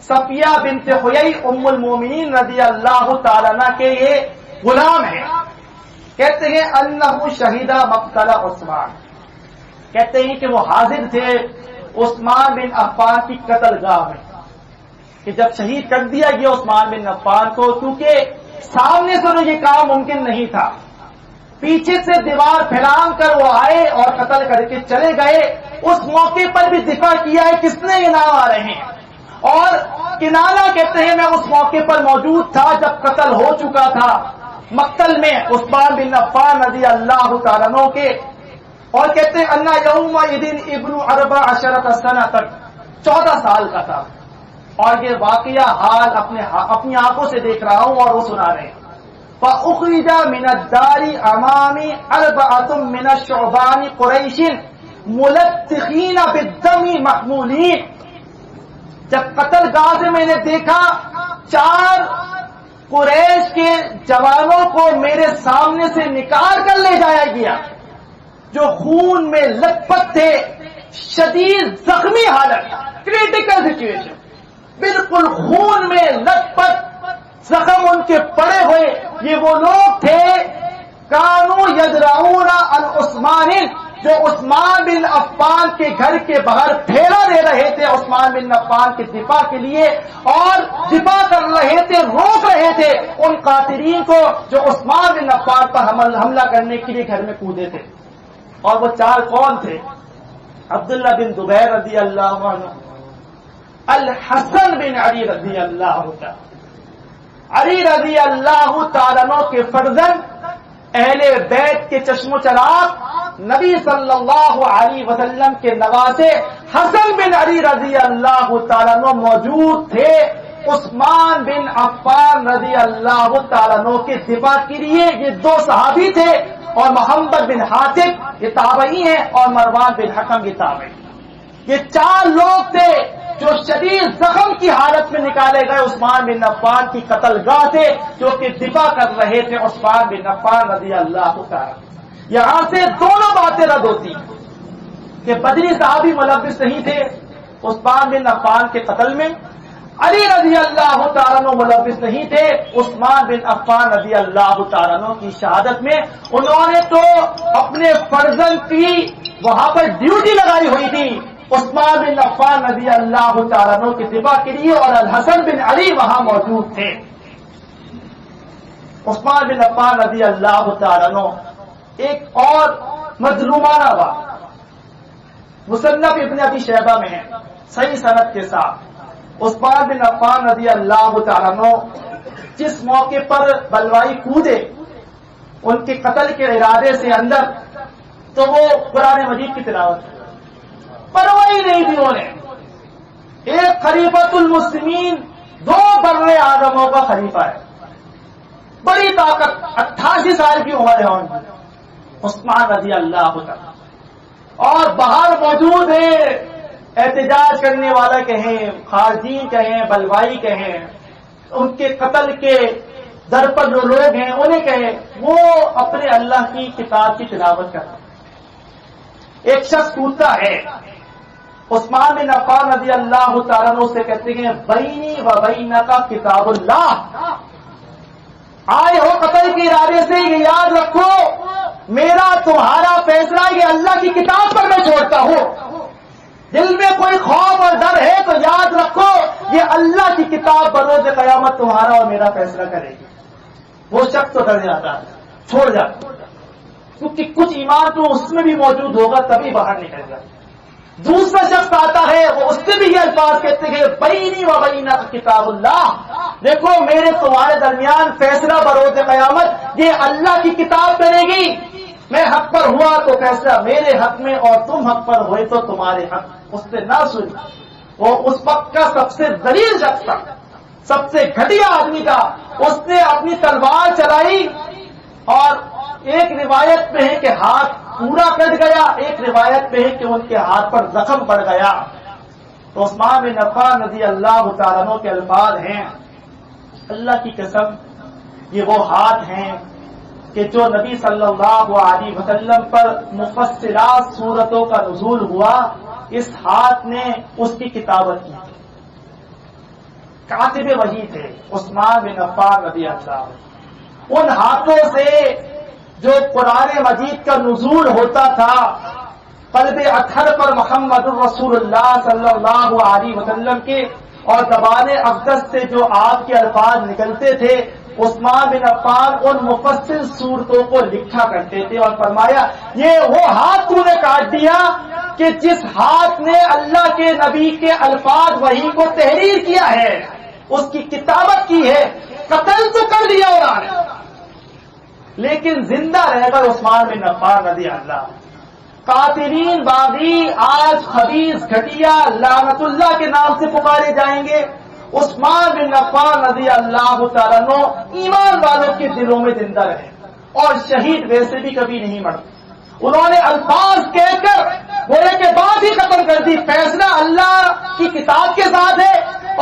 صفیہ بنت حیی ام المومنین رضی اللہ تعالیٰ عنہ کے یہ غلام ہیں، کہتے ہیں انہ شہیدہ مقتل عثمان، کہتے ہیں کہ وہ حاضر تھے عثمان بن عفان کی قتل گاہ میں، کہ جب شہید کر دیا گیا عثمان بن عفان کو، کیونکہ سامنے سے یہ کام ممکن نہیں تھا، پیچھے سے دیوار پھیلان کر وہ آئے اور قتل کر کے چلے گئے۔ اس موقع پر بھی دفاع کیا ہے کس نے؟ یہ نام آ رہے ہیں۔ اور کنانہ کہتے ہیں میں اس موقع پر موجود تھا جب قتل ہو چکا تھا مقتل میں عثمان بن عفان رضی اللہ تعالیٰ عنہ کے، اور کہتے ہیں انا یوم اذن ابن 14 سنہ تک 14 سال کا تھا، اور یہ واقعہ حال اپنی آنکھوں سے دیکھ رہا ہوں اور وہ سنا رہے ہیں۔ فَأُخْرِجَ مِنَ الدَّارِ أَمَامِ 4 من الشعبان قریش ملتخین بالدم محمولین. جب قتل گاہ سے میں نے دیکھا 4 قریش کے جوانوں کو میرے سامنے سے نکال کر لے جایا گیا، جو خون میں لت پت تھے، شدید زخمی حالت، کریٹیکل سچویشن، بالکل خون میں لت پت، زخم ان کے پڑے ہوئے. یہ وہ لوگ تھے کانو یدرعون عن عثمان، جو عثمان بن عفان کے گھر کے باہر پھیلا دے رہے تھے عثمان بن عفان کے دفاع کے لیے، اور دفاع کر رہے تھے، روک رہے تھے ان قاتلین کو جو عثمان بن عفان پر حملہ کرنے کے لیے گھر میں کودے تھے. اور وہ 4 کون تھے؟ عبداللہ بن زبیر رضی اللہ عنہ، الحسن بن علی رضی اللہ عنہ، علی رضی اللہ تعالیٰ عنہ کے فرزند، اہل بیت کے چشم و چراغ، نبی صلی اللہ علیہ وسلم کے نواسے حسن بن علی رضی اللہ تعالیٰ عنہ موجود تھے عثمان بن عفان رضی اللہ تعالیٰ عنہ کے دفاع کے لیے. یہ 2 صحابی تھے، اور محمد بن حاتب یہ تابعی ہیں، اور مروان بن حکم یہ تابعی. یہ 4 لوگ تھے جو شدید زخم کی حالت میں نکالے گئے عثمان بن عفان کی قتل گاہ سے، جو کہ دفاع کر رہے تھے عثمان بن عفان رضی اللہ تعالیٰ. یہاں سے دونوں باتیں رد ہوتی ہیں کہ بدری صحابی ملوث نہیں تھے عثمان بن عفان کے قتل میں، علی رضی اللہ تعالیٰ عنہ ملوث نہیں تھے عثمان بن عفان رضی اللہ تعالیٰ عنہ کی شہادت میں. انہوں نے تو اپنے فرزند کی وہاں پر ڈیوٹی لگائی ہوئی تھی عثمان بن عفان رضی اللہ تعالیٰ عنہ کی دفاع کے لیے، اور الحسن بن علی وہاں موجود تھے. عثمان بن عفان رضی اللہ تعالیٰ عنہ ایک اور مظلومانہ بات مصنف ابن ابی شیبہ میں ہے صحیح سند کے ساتھ. عثمان بن عفان رضی اللہ تعالیٰ عنہ جس موقع پر بلوائی کودے ان کے قتل کے ارادے سے اندر، تو وہ قرآن مجید کی تلاوت پرواہ ہی نہیں تھی. انہوں نے ایک خلیفۃ المسلمین 2 بر اعظموں کا خلیفہ ہے، بڑی طاقت، 88 سال کی عمر ہے ان کی، عثمان رضی اللہ تعالیٰ، اور باہر موجود ہے احتجاج کرنے والا کہیں، خارجین کہیں، بلوائی کہیں، ان کے قتل کے در پر جو لوگ ہیں انہیں کہیں، وہ اپنے اللہ کی کتاب کی تلاوت کرتے ہیں. ایک شخص پوچھتا ہے عثمان بن عفان رضی اللہ تعالیٰ عنہ سے، کہتے ہیں بینی و بینک کتاب اللہ، آئے ہو قتل کے ارادے سے، یہ یاد رکھو میرا تمہارا فیصلہ یہ اللہ کی کتاب پر میں چھوڑتا ہوں. دل میں کوئی خوف اور ڈر ہے تو یاد رکھو یہ اللہ کی کتاب بروز قیامت تمہارا اور میرا فیصلہ کرے گی. وہ شخص تو ڈر جاتا ہے، چھوڑ جاتا، کیونکہ کچھ ایمان تو اس میں بھی موجود ہوگا تبھی باہر نکل جائے. دوسرا شخص آتا ہے، وہ اس سے بھی یہ الفاظ کہتے ہیں بینی و بینک کتاب اللہ، دیکھو میرے تمہارے درمیان فیصلہ بروز قیامت یہ اللہ کی کتاب کرے گی. میں حق پر ہوا تو فیصلہ میرے حق میں، اور تم حق پر ہوئے تو تمہارے حق. اس سے نہ سن، وہ اس وقت کا سب سے ذلیل شخص تھا، سب سے گھٹیا آدمی تھا. اس نے اپنی تلوار چلائی، اور ایک روایت میں ہے کہ ہاتھ پورا کٹ گیا، ایک روایت میں ہے کہ ان کے ہاتھ پر زخم پڑ گیا. تو عثمان بن عفان رضی اللہ تعالیٰ عنہ کے الفاظ ہیں، اللہ کی قسم یہ وہ ہاتھ ہیں کہ جو نبی صلی اللہ علیہ وسلم پر مفصلات صورتوں کا نزول ہوا، اس ہاتھ نے اس کی کتابت کی. کاتب وحی تھے عثمان بن عفان رضی اللہ عنہ. ان ہاتھوں سے جو قرآن مجید کا نزول ہوتا تھا قلب اطہر پر محمد الرسول اللہ صلی اللہ علیہ وسلم کے، اور زبان اقدس سے جو آپ کے الفاظ نکلتے تھے، عثمان بن عفان ان مفصل صورتوں کو لکھا کرتے تھے. اور فرمایا یہ وہ ہاتھ تو نے کاٹ دیا کہ جس ہاتھ نے اللہ کے نبی کے الفاظ وحی کو تحریر کیا ہے، اس کی کتابت کی ہے. قتل تو کر دیا انہوں نے، لیکن زندہ رہ کر عثمان بن عفان رضی اللہ. قاتلین باغی آج خبیث گھٹیا لعنت اللہ کے نام سے پکارے جائیں گے. عثمان بن عفان رضی اللہ تعالیٰ عنہ ایمان والوں کے دلوں میں زندہ رہے، اور شہید ویسے بھی کبھی نہیں مرتے. انہوں نے الفاظ کہہ کر گویا کہ بات ہی ختم کر دی. فیصلہ اللہ کی کتاب کے ساتھ ہے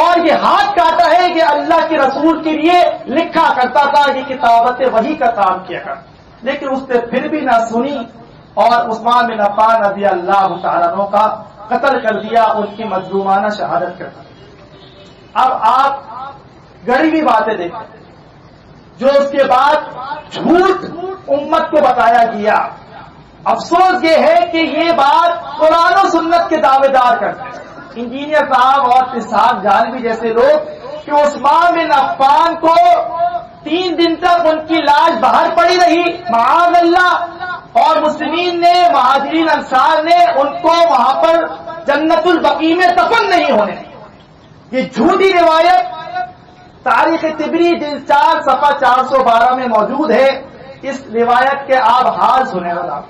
اور یہ ہاتھ کہتا ہے کہ اللہ کے رسول کے لیے لکھا کرتا تھا, یہ کتابت وحی کا کام کیا کرتا. لیکن اس نے پھر بھی نہ سنی اور عثمان بن عفان رضی اللہ تعالیٰ عنہ کا قتل کر دیا, ان کی مظلومانہ شہادت کر دی. اب آپ غریبی باتیں دیکھیں جو اس کے بعد جھوٹ امت کو بتایا گیا. افسوس یہ ہے کہ یہ بات قرآن و سنت کے دعوے دار کرتے ہیں انجینئر صاحب اور اسحاق جانوی جیسے لوگ کہ عثمان بن عفان کو 3 دن تک ان کی لاش باہر پڑی رہی معاذ اللہ, اور مسلمین نے مہاجرین انصار نے ان کو وہاں پر جنت البقیع میں دفن نہیں ہونے. یہ جھوٹی روایت تاریخ طبری جلد 4 صفحہ 412 میں موجود ہے. اس روایت کے آپ حال سنے والا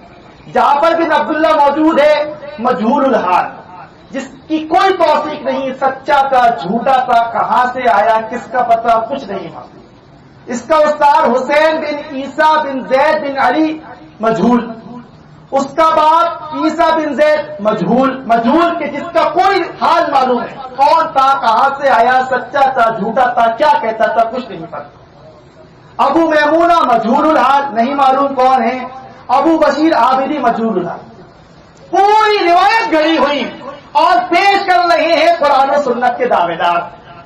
جعفر بن عبداللہ موجود ہے مجہول الحال, جس کی کوئی توثیق نہیں, سچا تھا جھوٹا تھا, کہاں سے آیا کس کا پتہ کچھ نہیں معلوم. اس کا استاد حسین بن عیسیٰ بن زید بن علی مجہول, اس کا باپ عیسیٰ بن زید مجہول کہ جس کا کوئی حال معلوم ہے, کون تھا, کہاں سے آیا, سچا تھا جھوٹا تھا, کیا کہتا تھا کچھ نہیں پتا. ابو میمونہ مجہول الحال, نہیں معلوم کون ہے. ابو بشیر عابدی مجہول الحال. پوری روایت گڑی ہوئی اور پیش کر رہے ہیں قرآن و سنت کے دعوے دار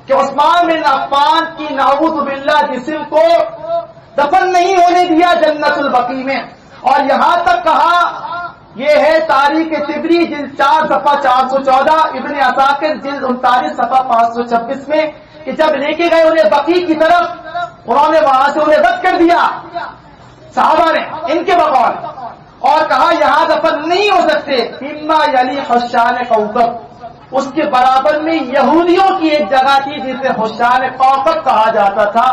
کہ عثمان بن عفان کی نعوذ باللہ جسم کو دفن نہیں ہونے دیا جنت البقیع میں. اور یہاں تک کہا, یہ ہے تاریخ طبری جلد 4 صفحہ 414, ابن عساکر جلد 39 صفحہ 526 میں کہ جب لے کے گئے انہیں بقیع کی طرف, انہوں نے وہاں سے انہیں رد کر دیا صحابہ نے ان کے بقول, اور کہا یہاں دفن نہیں ہو سکتے. اما یلی حشان کوکب, اس کے برابر میں یہودیوں کی ایک جگہ تھی جسے حشان کوکب کہا جاتا تھا,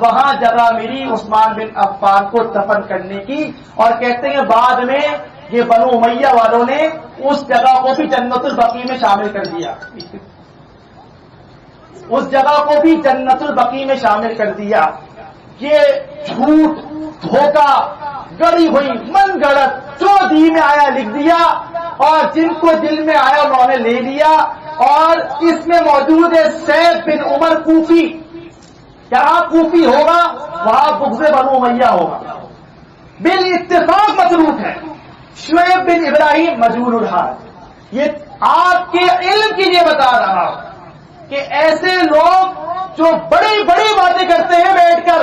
وہاں جگہ ملی عثمان بن عفان کو دفن کرنے کی. اور کہتے ہیں بعد میں یہ بنو امیہ والوں نے اس جگہ کو بھی جنت البقیع میں شامل کر دیا, اس جگہ کو بھی جنت البقیع میں شامل کر دیا. یہ جھوٹ دھوکہ گڑی ہوئی من گڑت جو دل میں آیا لکھ دیا, اور جن کو دل میں آیا انہوں نے لے لیا. اور اس میں موجود ہے سیف بن عمر کوفی, جہاں کوفی ہوگا وہاں بغض بنو امیہ ہوگا, بال اتفاق متروک ہے. شعیب بن ابراہیم مجہول الحال. یہ آپ کے علم کے لیے بتا رہا ہوں کہ ایسے لوگ جو بڑی بڑی باتیں کرتے ہیں بیٹھ کر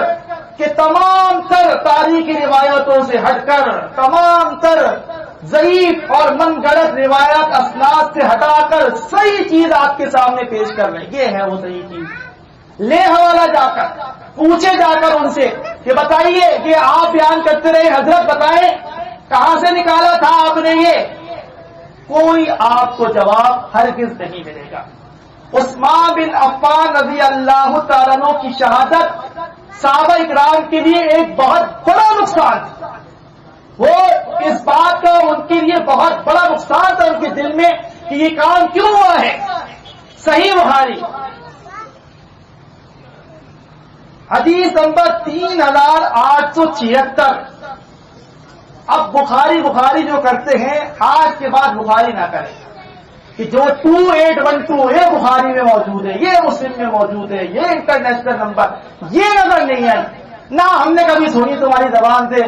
کہ تمام تر تاریخی روایتوں سے ہٹ کر, تمام تر ضعیف اور من گڑت روایات اسناد سے ہٹا کر صحیح چیز آپ کے سامنے پیش کر رہے ہیں. یہ ہے وہ صحیح چیز. لے حوالہ جا کر پوچھے جا کر ان سے کہ بتائیے کہ آپ بیان کرتے رہے, حضرت بتائیں کہاں سے نکالا تھا آپ نے, یہ کوئی آپ کو جواب ہرگز نہیں ملے گا. عثمان بن عفان رضی اللہ تعالیٰ عنہ کی شہادت صحابہ اکرام کے لیے ایک بہت بڑا نقصان تھا. وہ اس بات کا ان کے لیے بہت بڑا نقصان تھا ان کے دل میں کہ یہ کام کیوں ہوا ہے. صحیح بخاری حدیث نمبر 3876. اب بخاری جو کرتے ہیں آج کے بعد بخاری نہ کریں کہ جو 2812 یہ بخاری میں موجود ہے, یہ مسلم میں موجود ہے, یہ انٹرنیشنل نمبر, یہ نظر نہیں آئی. نہ ہم نے کبھی سنی تمہاری زبان سے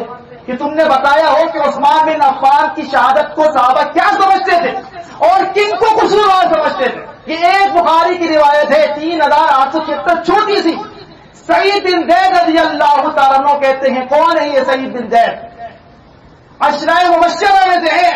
کہ تم نے بتایا ہو کہ عثمان بن عفان کی شہادت کو صحابہ کیا سمجھتے تھے اور کن کو قصوروار سمجھتے تھے. یہ ایک بخاری کی روایت ہے 3876, چھوٹی سی. سعید بن زید رضی اللہ تعالیٰ عنہ کہتے ہیں, کون ہے یہ سعید بن زید؟ عشرہ مبشرہ میں سے ہے.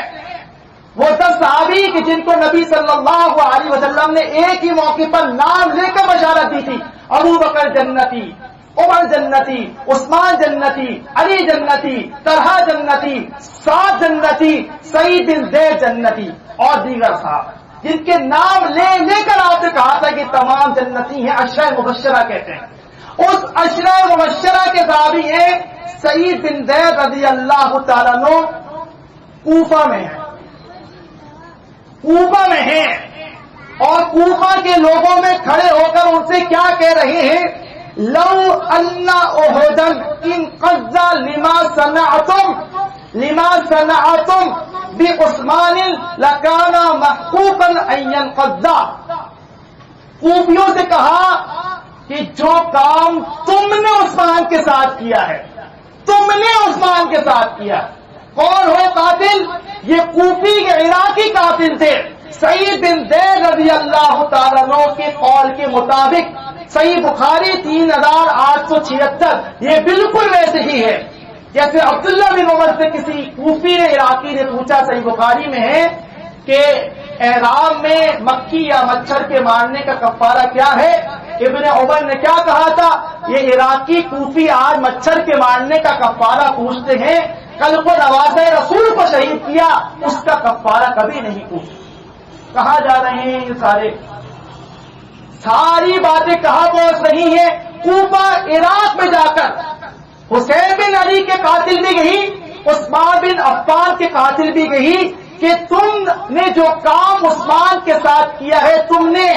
وہ 10 صحابی کہ جن کو نبی صلی اللہ علیہ وسلم نے ایک ہی موقع پر نام لے کر بشارت دی تھی. ابو بکر جنتی, عمر جنتی, عثمان جنتی, علی جنتی, طلحہ جنتی, سعد جنتی, سعید بن زید جنتی اور دیگر صاحب جن کے نام لے کر آپ نے کہا تھا کہ تمام جنتی ہیں. عشرہ مبشرہ کہتے ہیں. اس عشرہ مبشرہ کے صحابی ہیں سعید بن زید رضی اللہ تعالیٰ عنہ. کوفہ میں ہیں, کوفہ میں ہیں, اور کوفہ کے لوگوں میں کھڑے ہو کر ان سے کیا کہہ رہے ہیں, لو ان احدن انقضى لما سمعتم لما صنعتم بعثمان لکان محقوقا ان ينقض. کوفیوں سے کہا کہ جو کام تم نے عثمان کے ساتھ کیا ہے، تم نے عثمان کے ساتھ کیا. کون ہو قاتل؟ یہ کوفی کے عراقی قاتل تھے. سعید بن زید رضی اللہ تعالیٰ عنہ کے قول کے مطابق صحیح بخاری 3876، یہ بالکل ویسے ہی ہے جیسے عبداللہ بن عمر سے کسی کوفی نے عراقی نے پوچھا، صحیح بخاری میں ہے کہ احرام میں مکھی یا مچھر کے مارنے کا کفارہ کیا ہے؟ ابن عمر نے کیا کہا تھا؟ یہ عراقی کوفی آج مچھر کے مارنے کا کفارہ پوچھتے ہیں، کل کو نواز رسول کو شہید کیا، اس کا کفارہ کبھی نہیں پوچھتے. کہاں جا رہے ہیں یہ ساری باتیں کہاں پہنچ رہی ہیں؟ کوفہ عراق میں جا کر حسین بن علی کے قاتل بھی گئی، عثمان بن عفان کے قاتل بھی گئی کہ تم نے جو کام عثمان کے ساتھ کیا ہے، تم نے.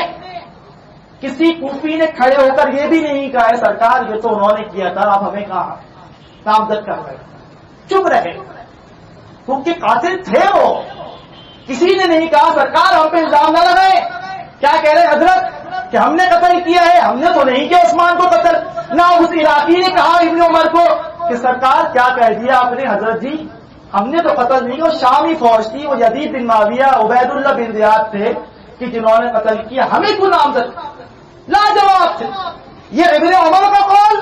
کسی کوفی نے کھڑے ہو کر یہ بھی نہیں کہا ہے سرکار یہ تو انہوں نے کیا تھا، آپ ہمیں کہا نامزد کر رہے. چپ رہے کیونکہ قاتل تھے وہ. کسی نے نہیں کہا سرکار ہم پہ الزام نہ لگائے. کیا کہہ رہے حضرت کہ ہم نے قتل کیا ہے؟ ہم نے تو نہیں کیا عثمان کو قتل. نہ اس عراقی نے کہا ابن عمر کو کہ سرکار کیا کہہ دیا آپ نے حضرت جی، ہم نے تو قتل نہیں. وہ شامی فوج تھی، وہ یزید بن معاویہ، عبید اللہ بن زیاد تھے کہ جنہوں نے قتل کیا، ہمیں کیوں نامزد؟ لاجواب تھے. یہ ابن عمر کا قول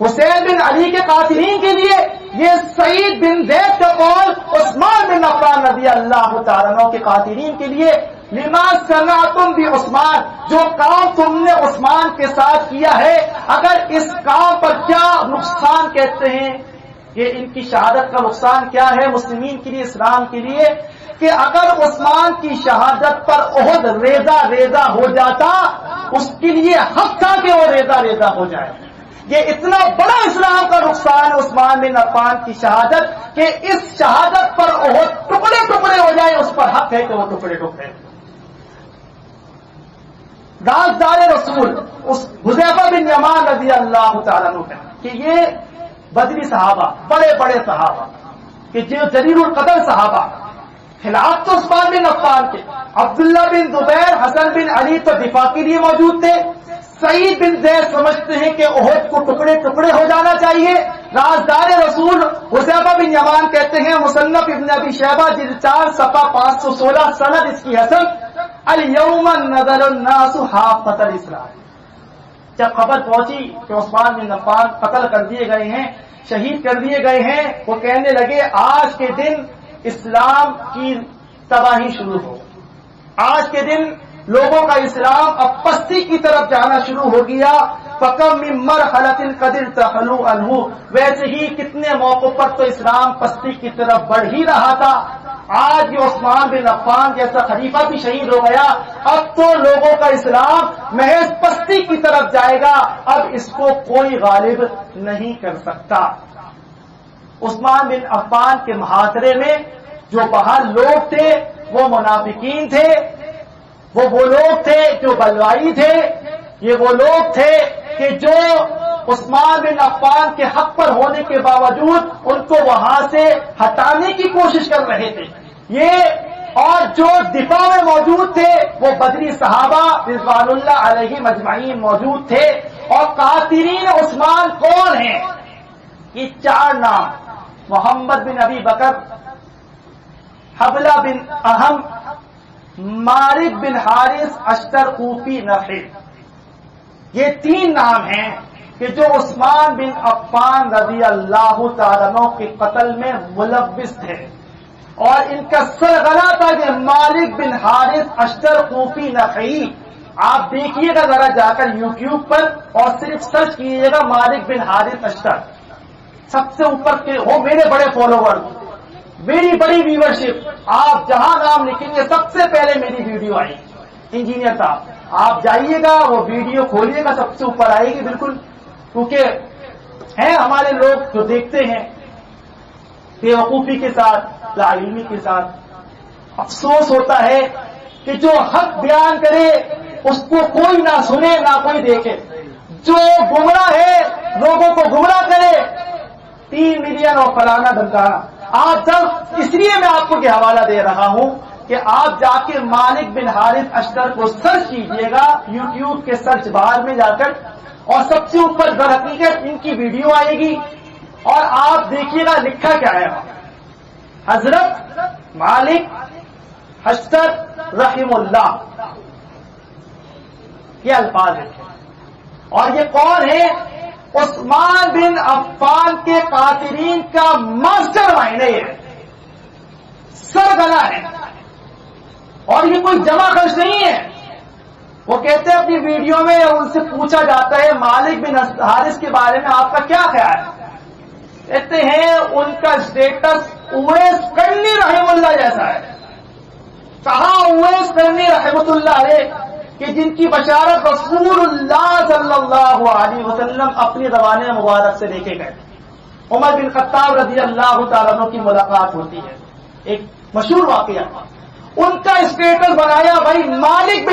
حسین بن علی کے قاتلین کے لیے، یہ سعید بن زید کا قول عثمان بن عفان رضی اللہ تعالیٰ عنہ کے قاتلین کے لیے. لما صنعتم بعثمان، جو کام تم نے عثمان کے ساتھ کیا ہے، اگر اس کام پر کیا نقصان کہتے ہیں، یہ ان کی شہادت کا نقصان کیا ہے مسلمین کے لیے، اسلام کے لیے، کہ اگر عثمان کی شہادت پر احد ریزہ ریزہ ہو جاتا، اس کے لیے حق تھا کہ وہ ریزہ ریزہ ہو جائے. یہ اتنا بڑا اسلام کا نقصان ہے عثمان بن عفان کی شہادت کہ اس شہادت پر احد ٹکڑے ٹکڑے ہو جائے، اس پر حق ہے کہ وہ ٹکڑے ٹکڑے. رازدار رسول اس حذیفہ بن یمان رضی اللہ تعالیٰ عنہ کہ یہ بدری صحابہ، بڑے بڑے صحابہ کہ جو جلیل القدر صحابہ، خلاف تو عثمان بن عفان کے، عبداللہ بن زبیر، حسن بن علی تو دفاع کے لیے موجود تھے. سعید بن زید سمجھتے ہیں کہ احد کو ٹکڑے ٹکڑے ہو جانا چاہیے. رازدار رسول حذیفہ بن یمان کہتے ہیں، مصنف ابن ابی شیبہ جلد 4 صفحہ 516، سند اس کی حسن، الیوم نظر الناس حافۃ الاسلام. جب خبر پہنچی کہ عثمان بن عفان قتل کر دیے گئے ہیں، شہید کر دیے گئے ہیں، وہ کہنے لگے آج کے دن اسلام کی تباہی شروع ہو. آج کے دن لوگوں کا اسلام اب پستی کی طرف جانا شروع ہو گیا. فَكَمْ مِن مَرْحَلَةٍ قَدْ ارْتَحَلُوا عَنْهُ، ویسے ہی کتنے موقع پر تو اسلام پستی کی طرف بڑھ ہی رہا تھا. آج یہ عثمان بن عفان جیسا خلیفہ بھی شہید ہو گیا، اب تو لوگوں کا اسلام محض پستی کی طرف جائے گا، اب اس کو کوئی غالب نہیں کر سکتا. عثمان بن عفان کے محاصرے میں جو باہر لوگ تھے وہ منافقین تھے، وہ لوگ تھے جو بلوائی تھے، یہ وہ لوگ تھے کہ جو عثمان بن عفان کے حق پر ہونے کے باوجود ان کو وہاں سے ہٹانے کی کوشش کر رہے تھے. یہ اور جو دفاع میں موجود تھے وہ بدری صحابہ رضوان اللہ علیہ مجمعین موجود تھے. اور قاتلین عثمان کون ہیں؟ یہ 4 نام: محمد بن ابی بکر، حبلہ بن اہم، مالک بن حارث اشتر کوفی نفیل. یہ 3 نام ہیں کہ جو عثمان بن عفان رضی اللہ تعالیٰ عنہ کے قتل میں ملوث تھے. اور ان کا سرغنہ تھا کہ مالک بن حارث اشتر کوفی نفیل. آپ دیکھیے گا ذرا جا کر یوٹیوب پر اور صرف سرچ کیجیے گا مالک بن حارث اشتر. سب سے اوپر کے وہ میرے بڑے فالوور، میری بڑی ویورشپ. آپ جہاں نام لکھیں گے سب سے پہلے میری ویڈیو آئی. انجینئر صاحب آپ جائیے گا، وہ ویڈیو کھولیے گا، سب سے اوپر آئے گی بالکل. کیونکہ ہیں ہمارے لوگ جو دیکھتے ہیں بے وقوفی کے ساتھ، لا علمی کے ساتھ. افسوس ہوتا ہے کہ جو حق بیان کرے اس کو کوئی نہ سنے نہ کوئی دیکھے. جو گمراہ ہے لوگوں کو گمراہ کرے. 3 ملین اور فلانا دھمکانا. آپ جب اس لیے میں آپ کو یہ حوالہ دے رہا ہوں کہ آپ جا کے مالک بن حارث اشتر کو سرچ کیجئے گا یوٹیوب کے سرچ بار میں جا کر, اور سب سے اوپر در حقیقت ان کی ویڈیو آئے گی, اور آپ دیکھیے گا لکھا کیا ہے, حضرت مالک اشتر رحم اللہ, یہ الفاظ ہیں. اور یہ کون ہے؟ عثمان بن عفان کے قاتلین کا ماسٹر مائنڈ ہے, سرگنا ہے, اور یہ کوئی جمع خرچ نہیں ہے. وہ کہتے ہیں اپنی ویڈیو میں ان سے پوچھا جاتا ہے مالک بن حارث کے بارے میں آپ کا کیا خیال ہے, کہتے ہیں ان کا اسٹیٹس اویس کرنی رحم اللہ جیسا ہے. کہاں اویس کرنی رحمت اللہ علیہ کہ جن کی بشارت رسول اللہ صلی اللہ علیہ وسلم اپنی زبان مبارک سے لے کے گئے. عمر بن خطاب رضی اللہ تعالیٰ عنہ کی ملاقات ہوتی ہے, ایک مشہور واقعہ. ان کا اسٹیٹس بنایا بھائی مالک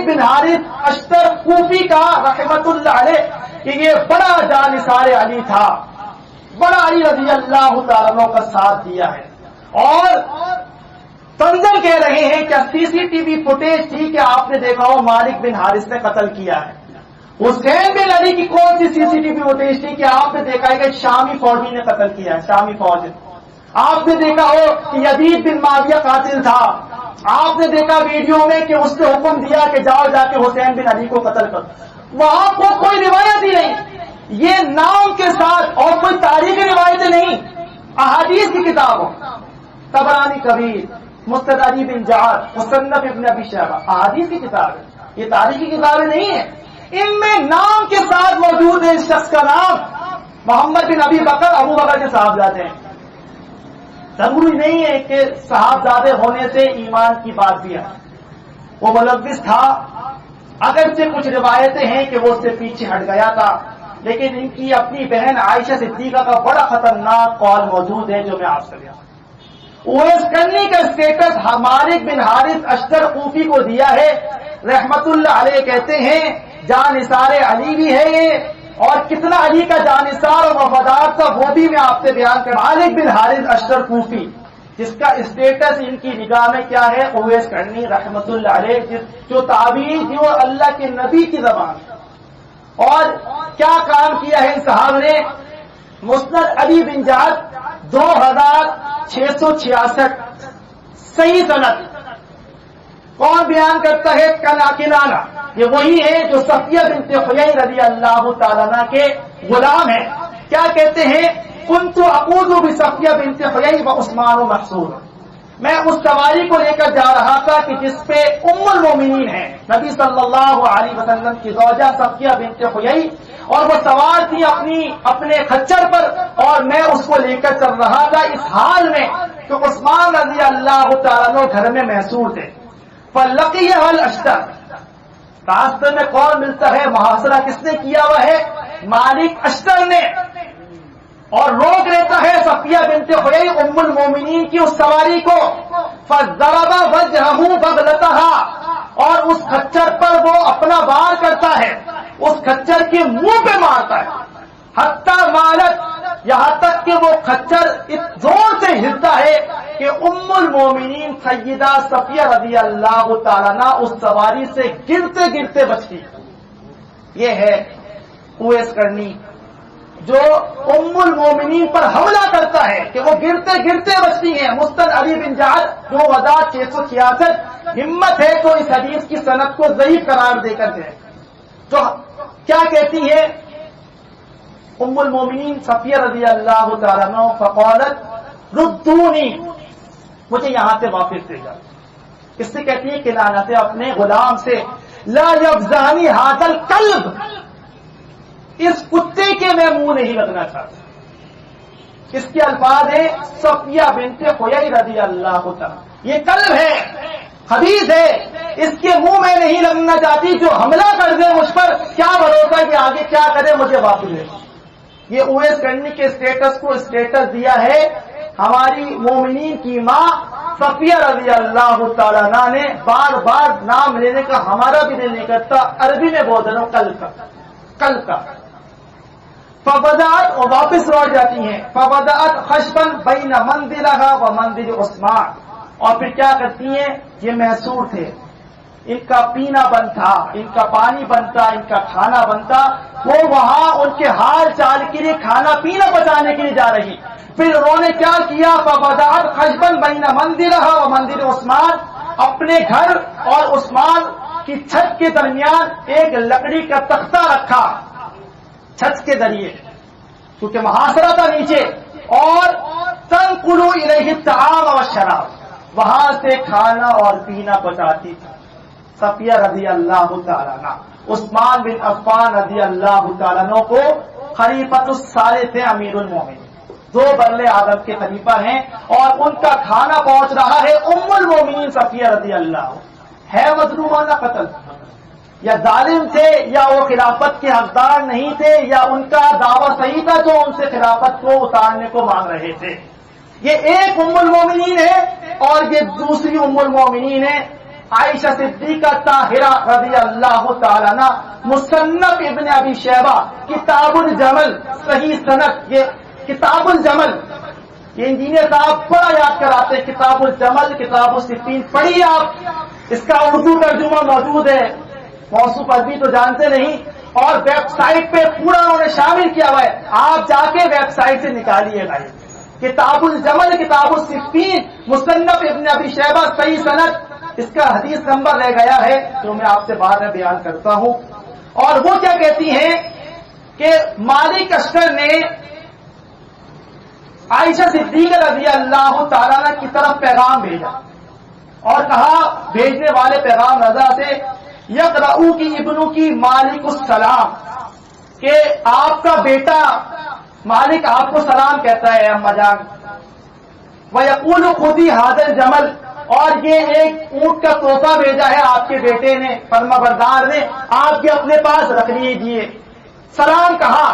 بن حارث اشتر کوفی کا رحمت اللہ علیہ کہ یہ بڑا جانثار علی تھا, بڑا علی رضی اللہ تعالیٰ عنہ کا ساتھ دیا ہے. اور تنزل کہہ رہے ہیں کہ سی سی ٹی وی فوٹیج تھی کہ آپ نے دیکھا ہو مالک بن حارث نے قتل کیا ہے. حسین بن علی کی کون سی سی سی ٹی وی فوٹیج تھی کہ آپ نے دیکھا ہے کہ شامی فوجی نے قتل کیا ہے, شامی فوج. آپ نے دیکھا ہو کہ یزید بن معاویہ قاتل تھا, آپ نے دیکھا ویڈیو میں کہ اس نے حکم دیا کہ جاؤ جا کے حسین بن علی کو قتل کرو. وہاں کو کوئی روایت ہی نہیں, یہ نام کے ساتھ, اور کوئی تاریخی روایتیں نہیں. احادیث کی کتابوں, طبرانی کبیر, مستدرک بن جعد, مصنف ابن ابی شیبہ, احادیث کی کتاب ہے, یہ تاریخی کتابیں نہیں ہیں. ان میں نام کے ساتھ موجود ہے اس شخص کا نام محمد بن ابی بکر, ابو بکر کے صاحبزادے ہیں. ضروری نہیں ہے کہ صاحبزادے ہونے سے ایمان کی بات بھی ہے. وہ ملوث تھا, اگرچہ کچھ روایتیں ہیں کہ وہ اس سے پیچھے ہٹ گیا تھا, لیکن ان کی اپنی بہن عائشہ صدیقہ کا بڑا خطرناک قول موجود ہے جو میں آپ سے بیان. اویس کرنی کا اسٹیٹس مالک بن حارث اشتر کوفی کو دیا ہے, رحمت اللہ علیہ کہتے ہیں جانثار علی بھی ہے یہ, اور کتنا علی کا جانثار اور وفادار تھا وہ بھی میں آپ سے بیان کر. مالک بن حارث اشتر کوفی جس کا اسٹیٹس ان کی نگاہ میں کیا ہے, اویس کرنی رحمت اللہ علیہ, جو تابعی جو اللہ کے نبی کی زبان. اور کیا کام کیا ہے ان صحابہ نے. مسند علی بن جعد 2666 صحیح سند. کون بیان کرتا ہے؟ کنانہ, یہ وہی ہے جو صفیہ بنت حیی رضی اللہ تعالیٰ عنہ کے غلام ہیں. کیا کہتے ہیں؟ کنت اقود بصفیہ بنت حیی وعثمان محصور. میں اس سواری کو لے کر جا رہا تھا کہ جس پہ ام المومنین ہیں نبی صلی اللہ علیہ وسلم کی زوجہ صفیہ بنت حیی, اور وہ سوار تھی اپنے خچر پر, اور میں اس کو لے کر چل رہا تھا اس حال میں کہ عثمان رضی اللہ تعالیٰ عنہ گھر میں محصور تھے. فلقیہ الاشتر, راستے میں کون ملتا ہے؟ محاصرہ کس نے کیا ہوا ہے؟ مالک اشتر نے. اور روک لیتا ہے صفیہ بنت حیی ام المومنین کی اس سواری کو. فضرب وجهه بغلتها, اور اس خچر پر وہ اپنا وار کرتا ہے, اس خچر کے منہ پہ مارتا ہے. حتی مالت, یہاں تک کہ وہ خچر اس زور سے ہلتا ہے کہ ام المومنین سیدہ صفیہ رضی اللہ تعالیٰ عنہ اس سواری سے گرتے گرتے بچتی. یہ ہے اویس کرنی جو ام المومنین پر حملہ کرتا ہے کہ وہ گرتے گرتے بچتی ہیں. مستند علی بن جعد 2666. ہمت ہے تو اس حدیث کی سند کو ضعیف قرار دے کر دیں. تو کیا کہتی ہے ام المومنین صفیہ رضی اللہ تعالیٰ عنہ؟ فقالت ردونی, مجھے یہاں سے واپس دے جا. اس سے کہتی ہے کنانہ سے, اپنے غلام سے, لا یفزعنی ھذا الکلب, اس کتے کے میں منہ نہیں لگنا چاہتا. اس کے الفاظ ہیں صفیہ بنت حیی رضی اللہ تعالیٰ, یہ کلب ہے, خبیث ہے, اس کے منہ میں نہیں لگنا چاہتی. جو حملہ کر دے مجھ پر, کیا بھروسہ کہ آگے کیا کرے, مجھے واپس لے. یہ اویس کرنی کے اسٹیٹس کو اسٹیٹس دیا ہے ہماری مومنین کی ماں صفیہ رضی اللہ تعالیٰ عنہ نے. بار بار نام لینے کا ہمارا بھی دل نہیں کرتا, عربی میں بول رہا ہوں کل کا. فبدأت اور واپس لوٹ جاتی ہیں. فبدأت خشبا بین منزلها و منزل عثمان. اور پھر کیا کرتی ہیں؟ یہ محصور تھے، ان کا پینا بند تھا، ان کا پانی بنتا، ان کا کھانا بنتا، وہ وہاں ان کے حال چال کے لیے کھانا پینا بچانے کے لیے جا رہی. پھر انہوں نے کیا کیا؟ فبدأت خشبا بین منزلها و منزل عثمان. اپنے گھر اور عثمان کی چھت کے درمیان ایک لکڑی کا تختہ رکھا چھت کے ذریعے، کیونکہ محاصرہ تھا نیچے، اور تنقل الیہ الطعام والشراب، وہاں سے کھانا اور پینا بچاتی تھی. صفیہ رضی اللہ تعالیٰ عنہ، عثمان بن عفان رضی اللہ تعالیٰ عنہ کو خلیفۃ الصالح تھے، امیر المومنین، دو برلے اعظم کے خلیفہ ہیں، اور ان کا کھانا پہنچ رہا ہے ام المومنین صفیہ رضی اللہ. ہے مظلومانہ قتل، یا ظالم تھے، یا وہ خلافت کے حقدار نہیں تھے، یا ان کا دعویٰ صحیح تھا جو ان سے خلافت کو اتارنے کو مانگ رہے تھے. یہ ایک ام المومنین ہے، اور یہ دوسری ام المومنین ہے عائشہ صدیقہ طاہرہ رضی اللہ تعالیٰ عنہ. مصنف ابن ابی شیبہ کتاب الجمل، صحیح سند، یہ کتاب الجمل، یہ انجینئر صاحب بڑا یاد کراتے ہیں. کتاب الجمل، کتاب الصفین پڑھیے آپ، اس کا اردو ترجمہ موجود ہے. موصوف عربی تو جانتے نہیں، اور ویب سائٹ پہ پورا انہوں نے شامل کیا ہوا ہے، آپ جا کے ویب سائٹ سے نکالیے گا. کتاب الجمل، کتاب الصفین، مصنف ابن ابی شیبہ، صحیح سند. اس کا حدیث نمبر رہ گیا ہے جو میں آپ سے بعد میں بیان کرتا ہوں. اور وہ کیا کہتی ہیں کہ مالک اشتر نے عائشہ صدیقہ رضی اللہ تعالیٰ عنہ کی طرف پیغام بھیجا، اور کہا بھیجنے والے پیغام رضا سے، یقرؤ کی ابنو کی مالک السلام، کہ آپ کا بیٹا مالک آپ کو سلام کہتا ہے اما جان. وَيَقُولُ خُذِي هَذَا الْجَمَلَ، اور یہ ایک اونٹ کا تحفہ بھیجا ہے آپ کے بیٹے نے، فرما بردار نے، آپ کے اپنے پاس رکھ لیجیے. سلام کہا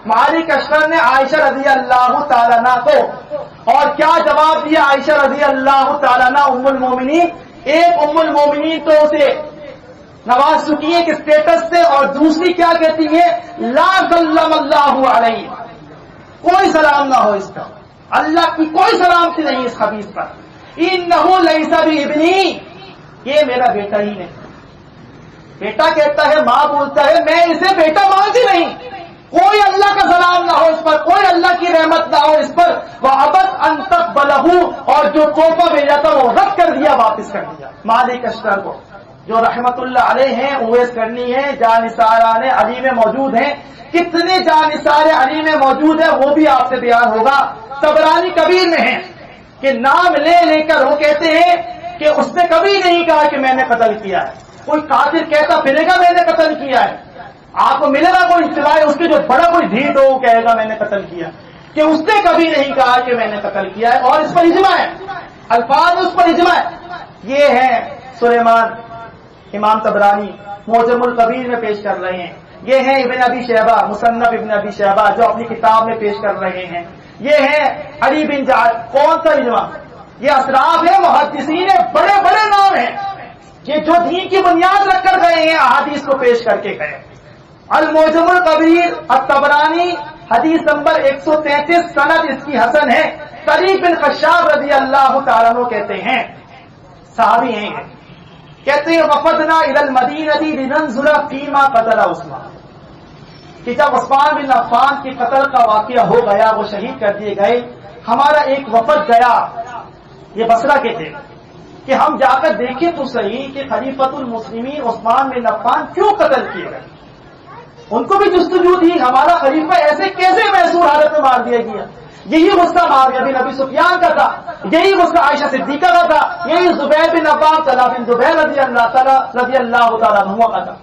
مالک اشتر نے عائشہ رضی اللہ تعالیٰ عنہ کو، اور کیا جواب دیا عائشہ رضی اللہ تعالیٰ عنہ ام المومنین؟ ایک ام المومنین تو اسے نواز چکی ہے کہ اسٹیٹس سے، اور دوسری کیا کہتی ہے؟ لا سلم اللہ علیہ، کوئی سلام نہ ہو اس کا، اللہ کی کوئی سلامتی نہیں اس خبیث پر. انہ لیس بابنی، یہ میرا بیٹا ہی نہیں. بیٹا کہتا ہے، ماں بولتا ہے میں اسے بیٹا مانتی نہیں. کوئی اللہ کا سلام نہ ہو اس پر، کوئی اللہ کی رحمت نہ ہو اس پر. وَأَبَتْ أَن تَقْبَلَهُ، اور جو تحفہ بھیجا تھا وہ رد کر دیا، واپس کر دیا مالک اشتر کو، جو رحمت اللہ علیہ ہیں. اویس کرنی ہے، جانثاران علی میں موجود ہیں. کتنے جانثار علی میں موجود ہیں وہ بھی آپ سے بیان ہوگا. طبرانی کبیر میں ہیں کہ نام لے لے کر وہ کہتے ہیں کہ اس نے کبھی نہیں کہا کہ میں نے قتل کیا ہے. کوئی قاتل کہتا پھرے گا میں نے قتل کیا ہے، آپ کو ملے گا کوئی سوائے اس کے جو بڑا کوئی ڈھیٹ ہو وہ کہے گا میں نے قتل کیا، کہ اس نے کبھی نہیں کہا کہ میں نے قتل کیا ہے. اور اس پر اجماع ہے، الفاظ اس پر اجماع ہے. یہ ہے سلیمان، امام طبرانی معجم الکبیر میں پیش کر رہے ہیں. یہ ہیں ابن ابی شیبہ، مصنف ابن ابی شیبہ جو اپنی کتاب میں پیش کر رہے ہیں. یہ ہے علی بن جعد. کون سا اجماع؟ یہ اسراف ہے، محدثین ہے، بڑے بڑے نام ہیں، یہ جو دین کی بنیاد رکھ کر گئے ہیں، احادیث کو پیش کر کے گئے. المعجم الکبیر الطبرانی، حدیث نمبر 133، سند اس کی حسن ہے. طریق بن خشاب رضی اللہ تعالیٰ عنہ کہتے ہیں، صحابی ہیں، کہتے ہیں وفدنا الی المدینہ لننظر فیما قتل عثمان، کہ جب عثمان بن عفان کے قتل کا واقعہ ہو گیا، وہ شہید کر دیے گئے، ہمارا ایک وفد گیا، یہ بصرہ کے تھے، کہ ہم جا کر دیکھیں تو صحیح کہ خلیفۃ المسلمین عثمان بن عفان کیوں قتل کیے گئے. ان کو بھی جستجو دی، ہمارا خلیفہ ایسے کیسے محصور حالت میں مار دیا گیا. یہی غصہ معاویہ بن ابی سفیان کا تھا، یہی غصہ عائشہ صدیقہ کا تھا، یہی زبیر بن عوام، طلحہ بن زبیر رضی اللہ تعالیٰ عنہ کا تھا.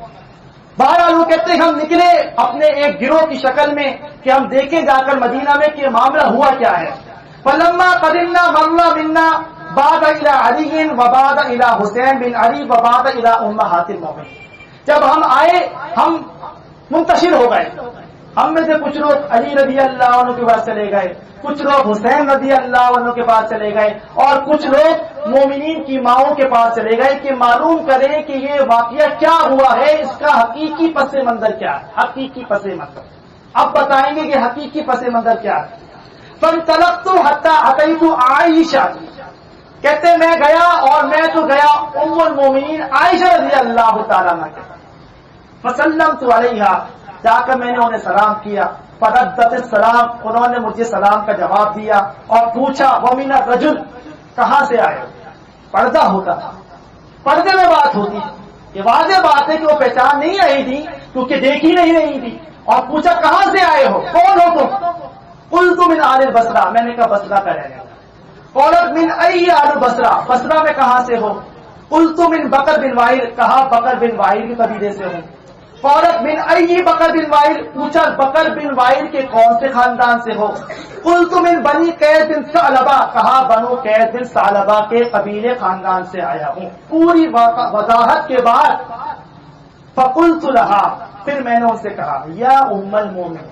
بہرحال وہ کہتے ہیں ہم نکلے اپنے ایک گروہ کی شکل میں کہ ہم دیکھیں جا کر مدینہ میں کہ معاملہ ہوا کیا ہے. فلما قدمنا مرنا منا بعد الى علی وبعد الى حسین بن علی وبعد الى امہات المؤمنین. جب ہم آئے ہم منتشر ہو گئے، ہم میں سے کچھ لوگ علی رضی اللہ عنہ کے پاس چلے گئے، کچھ لوگ حسین رضی اللہ عنہ کے پاس چلے گئے، اور کچھ لوگ مومنین کی ماؤں کے پاس چلے گئے کہ معلوم کریں کہ یہ واقعہ کیا ہوا ہے، اس کا حقیقی پس منظر کیا ہے. حقیقی پس منظر اب بتائیں گے کہ حقیقی پس منظر کیا ہے. فانطلقت حتی اتیت عائشہ، کہتے میں گیا اور میں تو گیا ام المومنین عائشہ رضی اللہ تعالیٰ عنہ کے. فسلمت علیہا، جا کر میں نے انہیں سلام کیا. فردت السلام، انہوں نے مجھے سلام کا جواب دیا اور پوچھا ومن الرجل، کہاں سے آئے؟ پردہ ہوتا تھا، پردے میں بات ہوتی تھی. یہ واضح بات ہے کہ وہ پہچان نہیں رہی تھی کیونکہ دیکھی نہیں رہی تھی. اور پوچھا کہاں سے آئے ہو، کون ہو تم؟ قلت من آل البصرہ، میں نے کہا بصرہ کا رہنے والا. قالت من ای آل البصرہ، بصرہ میں کہاں سے ہو؟ قلت من بکر بن وائل، کہا بکر بن وائل کے قبیلے سے ہوں. قالت من ای بکر بن وائل، پوچھا بکر بن وائل کے کون سے خاندان سے ہو؟ قلت من بنی قیس بن ثعلبہ، کہا بنو قیس بن ثعلبہ کے قبیلے خاندان سے آیا ہوں. پوری وضاحت کے بعد فقلت لها، پھر میں نے ان سے کہا یا ام المومن،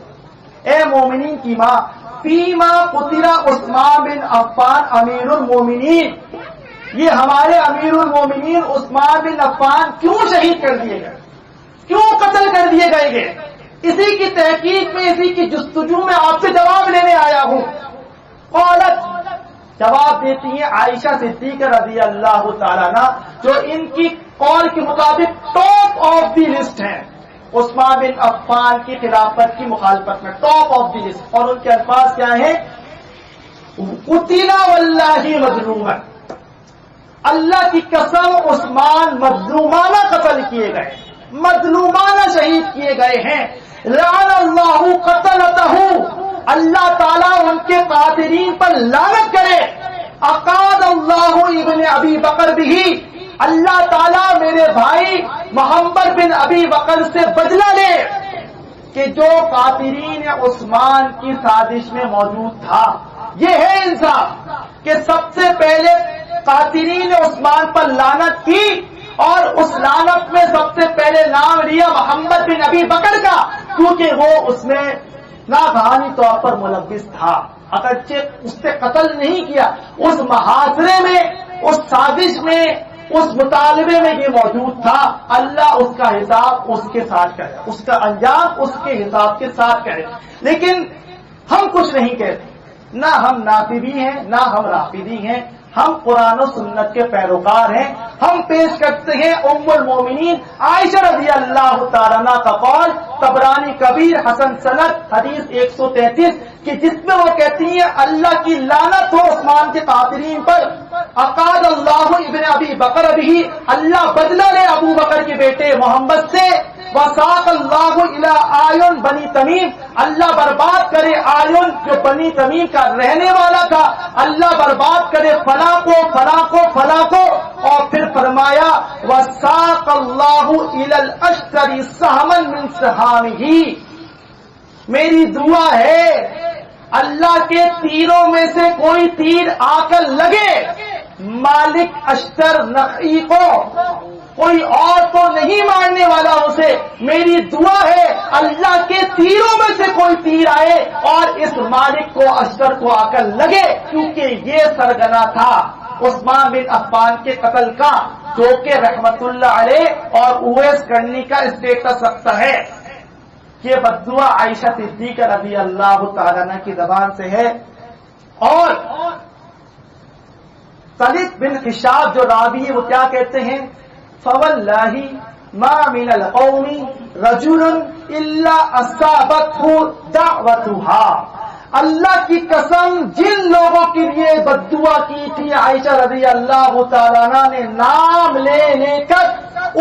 اے مومنین کی ماں، فیما قتل عثمان بن عفان امیر المومنین، یہ ہمارے امیر المومنین عثمان بن عفان کیوں شہید کر دیے گئے، کیوں قتل کر دیے گئے؟ اسی کی تحقیق میں، اسی کی جستجو میں آپ سے جواب لینے آیا ہوں. قالت، جواب دیتی ہیں عائشہ صدیقہ رضی اللہ تعالیٰ عنہ، جو ان کی قول کے مطابق ٹاپ آف دی لسٹ ہیں عثمان بن عفان کی خلافت کی مخالفت میں، ٹاپ آف دی لسٹ. اور ان کے الفاظ کیا ہیں؟ قتل واللہ مظلوما، اللہ کی قسم عثمان مظلومانہ قتل کیے گئے، مظلومانہ شہید کیے گئے ہیں. لعن اللہ قتلتہ، اللہ تعالیٰ ان کے قاتلین پر لعنت کرے. اقاد اللہ ابن ابی بکر بھی، اللہ تعالیٰ میرے بھائی محمد بن ابی بکر سے بدلہ لے کہ جو قاتلین عثمان کی سازش میں موجود تھا. یہ ہے انصاف کہ سب سے پہلے قاتلین عثمان پر لعنت کی اور اس لعنت میں سب سے پہلے نام لیا محمد بن ابی بکر کا، کیونکہ وہ اس میں ناگہانی طور پر ملوث تھا. اگرچہ اس سے قتل نہیں کیا، اس محاصرے میں، اس سازش میں، اس مطالبے میں یہ موجود تھا. اللہ اس کا حساب اس کے ساتھ کرے، اس کا انجام اس کے حساب کے ساتھ کرے. لیکن ہم کچھ نہیں کہتے، نہ ہم ناصبی ہیں نہ ہم رافضی ہیں، ہم قرآن و سنت کے پیروکار ہیں. ہم پیش کرتے ہیں ام المومنین عائشہ رضی اللہ تعالیٰ عنہ کا قول، طبرانی کبیر حسن سند حدیث 133، کہ جس میں وہ کہتی ہیں اللہ کی لعنت ہو عثمان کے قاتلین پر. اقاد اللہ ابن ابی بکر بھی، اللہ بدلہ لے ابو بکر کے بیٹے محمد سے. وساق اللہ الی آیون بنی تمیم، اللہ برباد کرے آیون جو بنی تمیم کا رہنے والا تھا، اللہ برباد کرے فلاں کو فلاں کو فلاں کو. اور پھر فرمایا وساق اللہ الی الاشتر سہما من سہامہ، میری دعا ہے اللہ کے تیروں میں سے کوئی تیر آ کر لگے مالک اشتر نقی کو، کوئی اور تو نہیں مارنے والا اسے. میری دعا ہے اللہ کے تیروں میں سے کوئی تیر آئے اور اس مالک کو اشتر کو آ کر لگے، کیونکہ یہ سرگنا تھا عثمان بن عفان کے قتل کا، جو کہ رحمت اللہ علیہ اور اویس کرنی کا اسٹیٹس رکھتا ہے. یہ بددعا عائشہ صدیقہ رضی اللہ تعالیٰ عنہ کی زبان سے ہے. اور طلق بن خشاب جو راوی ہے وہ کیا کہتے ہیں؟ فواللہ ما من القوم رجل الا اصابته دعوتها، اللہ کی قسم جن لوگوں کے لیے بددعا کی تھی عائشہ رضی اللہ تعالیٰ عنہ نے نام لے لے کر،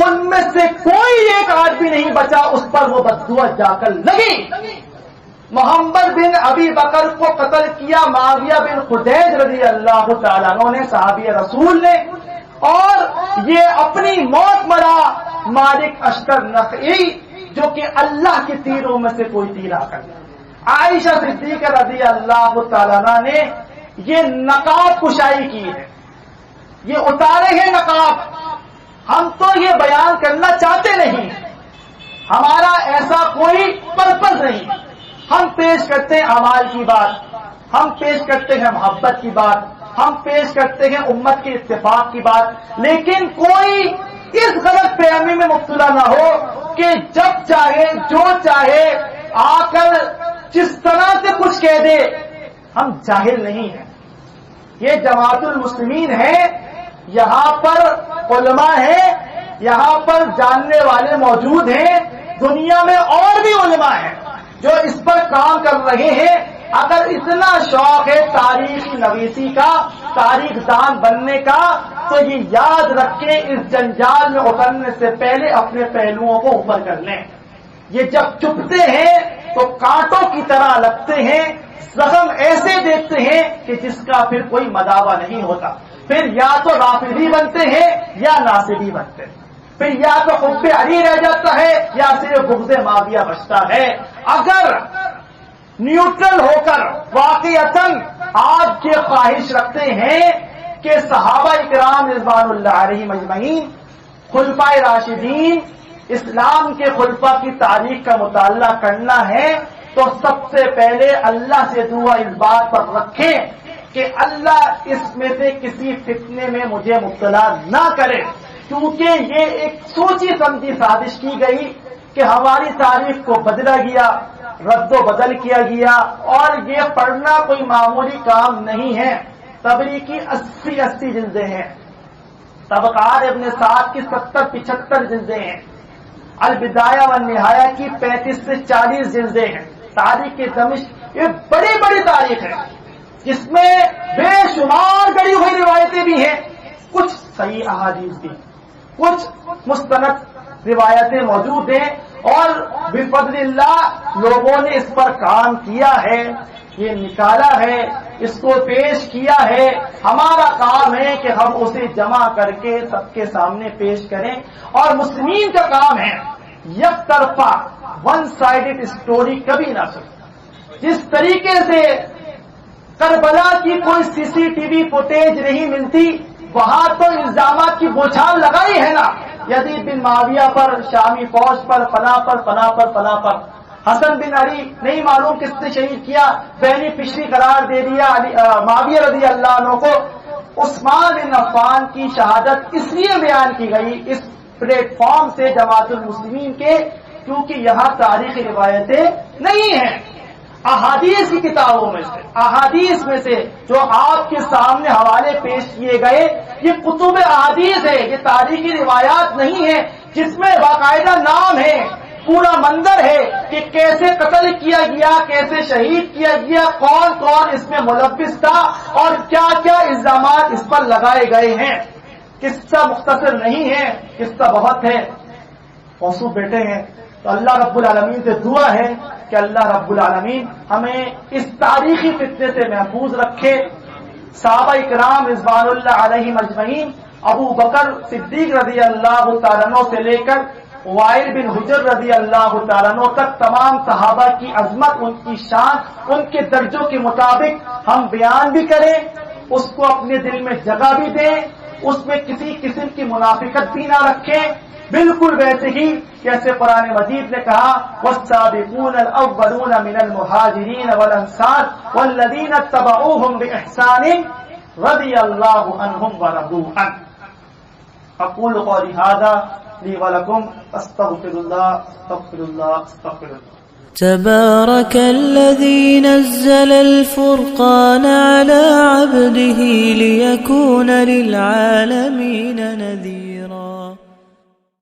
ان میں سے کوئی ایک آدمی نہیں بچا اس پر وہ بددعا جا کر لگی. محمد بن ابی بکر کو قتل کیا معاویہ بن خدیج رضی اللہ تعالیٰ عنہ نے، صحابی رسول نے، اور یہ اپنی موت مرا مالک اشتر نخعی، جو کہ اللہ کے تیروں میں سے کوئی تیر آ کر. عائشہ صدیقہ رضی اللہ تعالیٰ عنہ نے یہ نقاب کشائی کی ہے، یہ اتارے ہیں نقاب. ہم تو یہ بیان کرنا چاہتے نہیں، ہمارا ایسا کوئی پرپز نہیں. ہم پیش کرتے ہیں اعمال کی بات، ہم پیش کرتے ہیں محبت کی بات، ہم پیش کرتے ہیں امت کے اتفاق کی بات. لیکن کوئی اس غلط فہمی میں مبتلا نہ ہو کہ جب چاہے جو چاہے آ کر جس طرح سے کچھ کہہ دے، ہم جاہل نہیں ہیں. یہ جماعت المسلمین ہے، یہاں پر علماء ہیں، یہاں پر جاننے والے موجود ہیں، دنیا میں اور بھی علماء ہیں جو اس پر کام کر رہے ہیں. اگر اتنا شوق ہے تاریخی نویسی کا، تاریخ دان بننے کا، تو یہ یاد رکھیں اس جنجال میں اترنے سے پہلے اپنے پہلوؤں کو اوپر کر لیں. یہ جب چپتے ہیں تو کانٹوں کی طرح لگتے ہیں، زخم ایسے دیکھتے ہیں کہ جس کا پھر کوئی مداوع نہیں ہوتا. پھر یا تو رافضی بنتے ہیں یا ناصبی بنتے ہیں، پھر یا تو حب علی رہ جاتا ہے یا صرف بغض معاویہ بچتا ہے. اگر نیوٹرل ہو کر واقعتاً آپ یہ خواہش رکھتے ہیں کہ صحابہ اکرام رضوان اللہ علیہم اجمعین، خلفائے راشدین، اسلام کے خلفاء کی تاریخ کا مطالعہ کرنا ہے، تو سب سے پہلے اللہ سے دعا اس بات پر رکھیں کہ اللہ اس میں سے کسی فتنے میں مجھے مبتلا نہ کرے، کیونکہ یہ ایک سوچی سمجھی سازش کی گئی کہ ہماری تاریخ کو بدلا گیا، رد و بدل کیا گیا. اور یہ پڑھنا کوئی معمولی کام نہیں ہے. طبری کی 80 جلدیں ہیں، طبقات ابن سعد کی 70-75 جلدیں ہیں، البدایہ والنہایہ کی 35 سے 40 جلدیں ہیں. تاریخ دمشق یہ بڑی بڑی تاریخ ہے جس میں بے شمار گڑی ہوئی روایتیں بھی ہیں، کچھ صحیح احادیث بھی، کچھ مستند روایتیں موجود ہیں، اور بفضل اللہ لوگوں نے اس پر کام کیا ہے، یہ نکالا ہے، اس کو پیش کیا ہے. ہمارا کام ہے کہ ہم اسے جمع کر کے سب کے سامنے پیش کریں. اور مسلمین کا کام ہے یک طرفہ ون سائیڈڈ اسٹوری کبھی نہ سنیں. جس طریقے سے کربلا کی کوئی CCTV فوٹیج نہیں ملتی، وہاں تو الزامات کی بوچھار لگائی ہے نا، یزید بن معاویہ پر، شامی فوج پر، فلاں پر، فلاں پر، فلاں پر. حسن بن علی نہیں معلوم کس نے شہید کیا، بینیفیشری قرار دے دیا معاویہ رضی اللہ عنہ کو. عثمان بن عفان کی شہادت اس لیے بیان کی گئی اس پلیٹ فارم سے جماعت المسلمین کے، کیونکہ یہاں تاریخی روایتیں نہیں ہیں. احادیث کی کتابوں میں سے، احادیث میں سے جو آپ کے سامنے حوالے پیش کیے گئے، یہ کتب احادیث ہے، یہ تاریخی روایات نہیں ہے جس میں باقاعدہ نام ہے، پورا منظر ہے کہ کیسے قتل کیا گیا، کیسے شہید کیا گیا، کون کون اس میں ملوث تھا، اور کیا کیا الزامات اس پر لگائے گئے ہیں. قصہ مختصر نہیں ہے، قصہ بہت ہے، موصوف بیٹے ہیں. تو اللہ رب العالمین سے دعا ہے کہ اللہ رب العالمین ہمیں اس تاریخی فتنے سے محفوظ رکھے. صحابہ اکرام رضوان اللہ علیہم اجمعین، ابو بکر صدیق رضی اللہ تعالیٰ عنہ سے لے کر وائل بن حجر رضی اللہ تعالیٰ عنہ تک تمام صحابہ کی عظمت، ان کی شان، ان کے درجوں کے مطابق ہم بیان بھی کریں، اس کو اپنے دل میں جگہ بھی دیں، اس میں کسی قسم کی منافقت بھی نہ رکھیں. بالکل ویسے ہی جیسے قرآن مجید نے کہا والسابقون الاولون من المہاجرین والانصار والذین اتبعوهم بإحسان رضی اللہ عنہم ورضوا عنہ. اقول قولی ھذا لی ولکم استغفر اللہ استغفر اللہ استغفر اللہ. تبارك الذي نزل الفرقان على عبده ليكون للعالمين نذيرا.